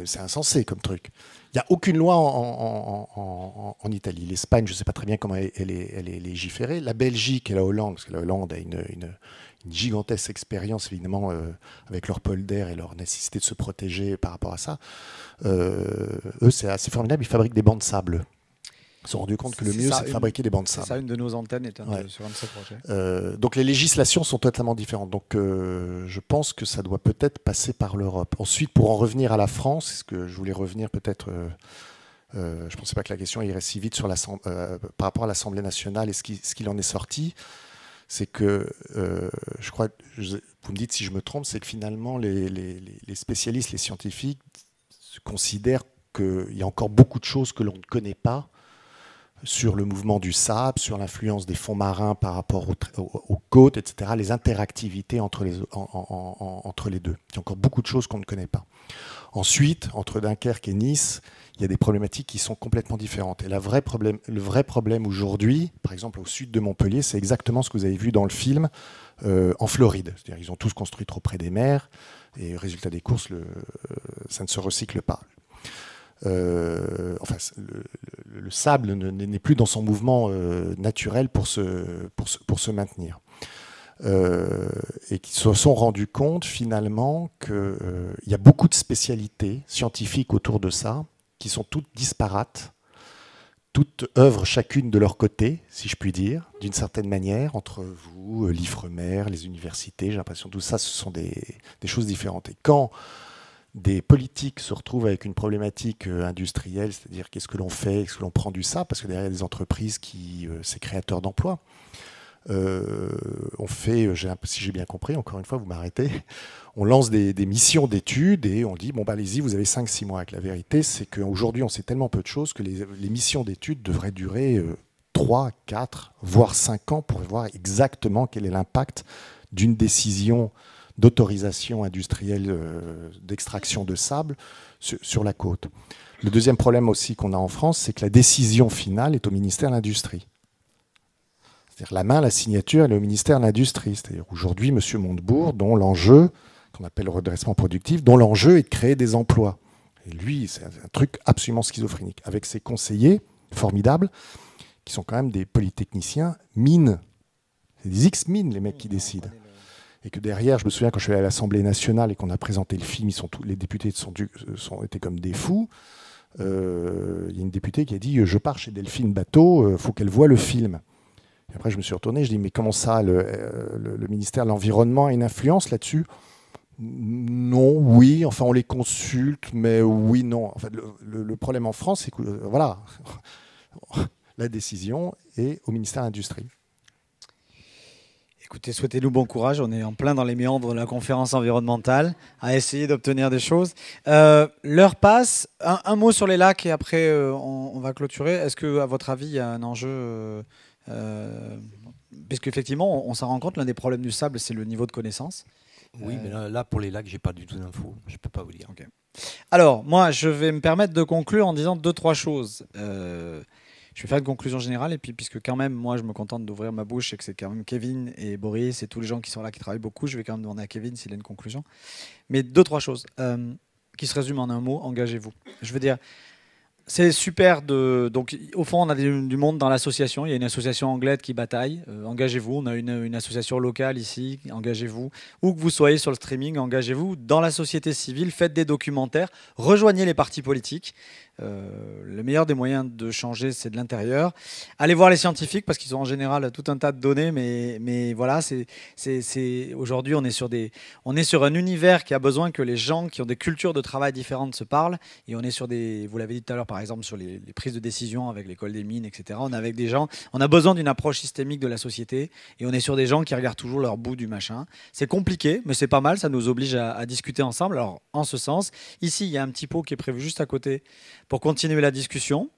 c'est insensé comme truc. Il n'y a aucune loi en Italie. L'Espagne, je ne sais pas très bien comment elle est légiférée. La Belgique et la Hollande, parce que la Hollande a une gigantesque expérience évidemment avec leur polder et leur nécessité de se protéger par rapport à ça. Eux, c'est assez formidable, ils fabriquent des bancs de sable. Ils se sont rendus compte que le mieux, c'est de fabriquer des bancs de sable. C'est ça, une de nos antennes est sur un de ces projets. Donc les législations sont totalement différentes. Donc je pense que ça doit peut-être passer par l'Europe. Ensuite, pour en revenir à la France, est-ce que je voulais revenir peut-être... je ne pensais pas que la question irait si vite par rapport à l'Assemblée nationale et ce qu'il en est sorti. C'est que, je crois, vous me dites si je me trompe, c'est que finalement les spécialistes, les scientifiques considèrent qu'il y a encore beaucoup de choses que l'on ne connaît pas sur le mouvement du sable, sur l'influence des fonds marins par rapport aux côtes, etc., les interactivités entre les deux. Il y a encore beaucoup de choses qu'on ne connaît pas. Ensuite, entre Dunkerque et Nice, il y a des problématiques qui sont complètement différentes. Et le vrai problème aujourd'hui, par exemple au sud de Montpellier, c'est exactement ce que vous avez vu dans le film en Floride. C'est-à-dire qu'ils ont tous construit trop près des mers, et résultat des courses, ça ne se recycle pas. Enfin, le sable n'est plus dans son mouvement naturel pour se maintenir. Et qui se sont rendus compte finalement qu'il y a beaucoup de spécialités scientifiques autour de ça, qui sont toutes disparates, toutes œuvrent chacune de leur côté, si je puis dire, d'une certaine manière, entre vous, l'Ifremer, les universités, j'ai l'impression que tout ça, ce sont des choses différentes. Et quand des politiques se retrouvent avec une problématique industrielle, c'est-à-dire qu'est-ce que l'on fait, est-ce que l'on prend du sable, parce que derrière des entreprises c'est créateur d'emplois. On fait, si j'ai bien compris, encore une fois, vous m'arrêtez, on lance des missions d'études et on dit, bon, bah, allez-y, vous avez 5-6 mois. Avec la vérité, c'est qu'aujourd'hui, on sait tellement peu de choses que les missions d'études devraient durer 3, 4, voire 5 ans pour voir exactement quel est l'impact d'une décision d'autorisation industrielle d'extraction de sable sur la côte. Le deuxième problème aussi qu'on a en France, c'est que la décision finale est au ministère de l'Industrie. C'est-à-dire la signature, elle est au ministère de l'Industrie. C'est-à-dire aujourd'hui, M. Montebourg, dont l'enjeu, qu'on appelle le redressement productif, dont l'enjeu est de créer des emplois. Et lui, c'est un truc absolument schizophrénique. Avec ses conseillers formidables, qui sont quand même des polytechniciens, mines. C'est des X-mines, les mecs qui décident. Et que derrière, je me souviens quand je suis allé à l'Assemblée nationale et qu'on a présenté le film, les députés étaient comme des fous. Il y a une députée qui a dit « Je pars chez Delphine Bateau, faut qu'elle voie le film ». Et après, je me suis retourné, je dis « Mais comment ça, le ministère de l'Environnement a une influence là-dessus ?» Non, oui, enfin on les consulte, mais oui, non. En fait, le problème en France, c'est que voilà, la décision est au ministère de l'Industrie. Écoutez, souhaitez-nous bon courage. On est en plein dans les méandres de la conférence environnementale à essayer d'obtenir des choses. L'heure passe. Un mot sur les lacs et après on va clôturer. Est-ce que, à votre avis, il y a un enjeu parce qu'effectivement, on s'en rend compte, l'un des problèmes du sable, c'est le niveau de connaissance. Oui, mais là, pour les lacs, j'ai pas du tout d'infos. Je peux pas vous dire. Okay. Alors, moi, je vais me permettre de conclure en disant 2-3 choses. Je vais faire une conclusion générale, et puis puisque quand même, moi, je me contente d'ouvrir ma bouche et que c'est quand même Kevin et Boris et tous les gens qui sont là, qui travaillent beaucoup, je vais quand même demander à Kevin s'il a une conclusion. Mais 2-3 choses qui se résument en un mot, engagez-vous. Je veux dire, c'est super donc au fond, on a du monde dans l'association. Il y a une association anglaise qui bataille. Engagez-vous. On a une association locale ici. Engagez-vous. Où que vous soyez sur le streaming, engagez-vous. Dans la société civile, faites des documentaires. Rejoignez les partis politiques. Le meilleur des moyens de changer, c'est de l'intérieur. Allez voir les scientifiques parce qu'ils ont en général tout un tas de données, mais voilà, aujourd'hui on est sur un univers qui a besoin que les gens qui ont des cultures de travail différentes se parlent. Et on est sur vous l'avez dit tout à l'heure, par exemple sur les prises de décision avec l'école des mines, etc. On est avec des gens, on a besoin d'une approche systémique de la société, et on est sur des gens qui regardent toujours leur bout du machin. C'est compliqué, mais c'est pas mal. Ça nous oblige à discuter ensemble. Alors en ce sens, ici il y a un petit pot qui est prévu juste à côté pour continuer la discussion.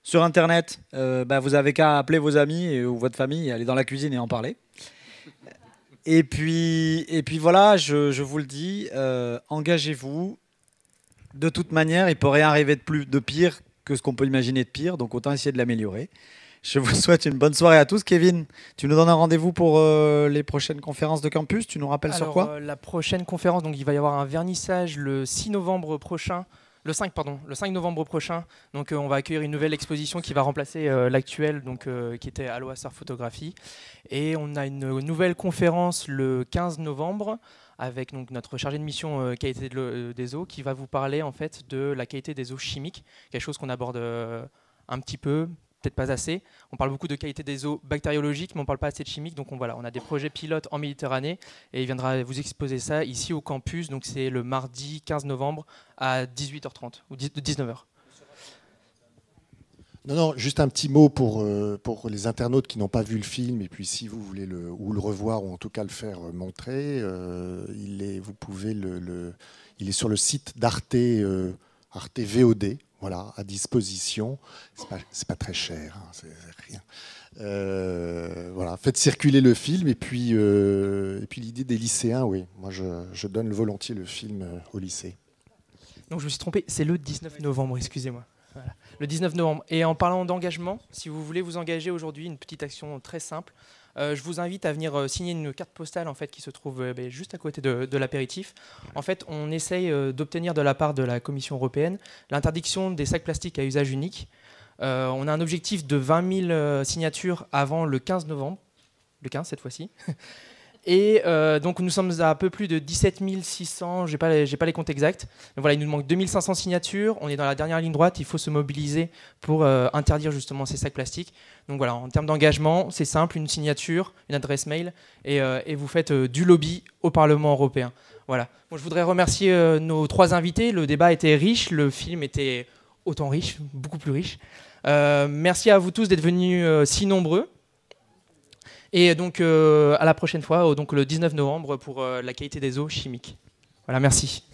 Sur Internet, vous avez qu'à appeler vos amis ou votre famille, aller dans la cuisine et en parler. Et puis voilà, je vous le dis, engagez-vous. De toute manière, il peut rien arriver de pire que ce qu'on peut imaginer de pire, donc autant essayer de l'améliorer. Je vous souhaite une bonne soirée à tous. Kevin, tu nous donnes un rendez-vous pour les prochaines conférences de campus. Tu nous rappelles sur quoi? La prochaine conférence, donc il va y avoir un vernissage le 6 novembre prochain. Le 5 novembre prochain, donc on va accueillir une nouvelle exposition qui va remplacer l'actuelle, donc qui était Aloha Surf Photographie. Et on a une nouvelle conférence le 15 novembre avec donc notre chargé de mission qualité des eaux qui va vous parler en fait de la qualité des eaux chimiques, quelque chose qu'on aborde un petit peu, peut-être pas assez. On parle beaucoup de qualité des eaux bactériologiques, mais on ne parle pas assez de chimiques. Donc on a des projets pilotes en Méditerranée et il viendra vous exposer ça ici au campus. Donc c'est le mardi 15 novembre à 18h30 ou 19h. Non, juste un petit mot pour les internautes qui n'ont pas vu le film, et puis si vous voulez le revoir ou en tout cas le faire montrer, il est sur le site d'Arte, Arte VOD. Voilà, à disposition. C'est pas très cher, hein, c'est rien. Voilà, faites circuler le film et puis l'idée des lycéens, oui. Moi, je donne volontiers le film au lycée. Donc je me suis trompé, c'est le 19 novembre, excusez-moi. Voilà. Le 19 novembre. Et en parlant d'engagement, si vous voulez vous engager aujourd'hui, une petite action très simple. Je vous invite à venir signer une carte postale en fait, qui se trouve juste à côté de l'apéritif. En fait, on essaye d'obtenir de la part de la Commission européenne l'interdiction des sacs plastiques à usage unique. On a un objectif de 20 000 signatures avant le 15 novembre. Le 15 cette fois-ci. Et donc nous sommes à un peu plus de 17 600, j'ai pas les comptes exacts. Donc voilà, il nous manque 2500 signatures, on est dans la dernière ligne droite, il faut se mobiliser pour interdire justement ces sacs plastiques. Donc voilà, en termes d'engagement, c'est simple, une signature, une adresse mail, et vous faites du lobby au Parlement européen. Voilà. Bon, je voudrais remercier nos 3 invités, le débat était riche, le film était autant riche, beaucoup plus riche. Merci à vous tous d'être venus si nombreux. Et donc à la prochaine fois, donc le 19 novembre pour la qualité des eaux chimiques. Voilà, merci.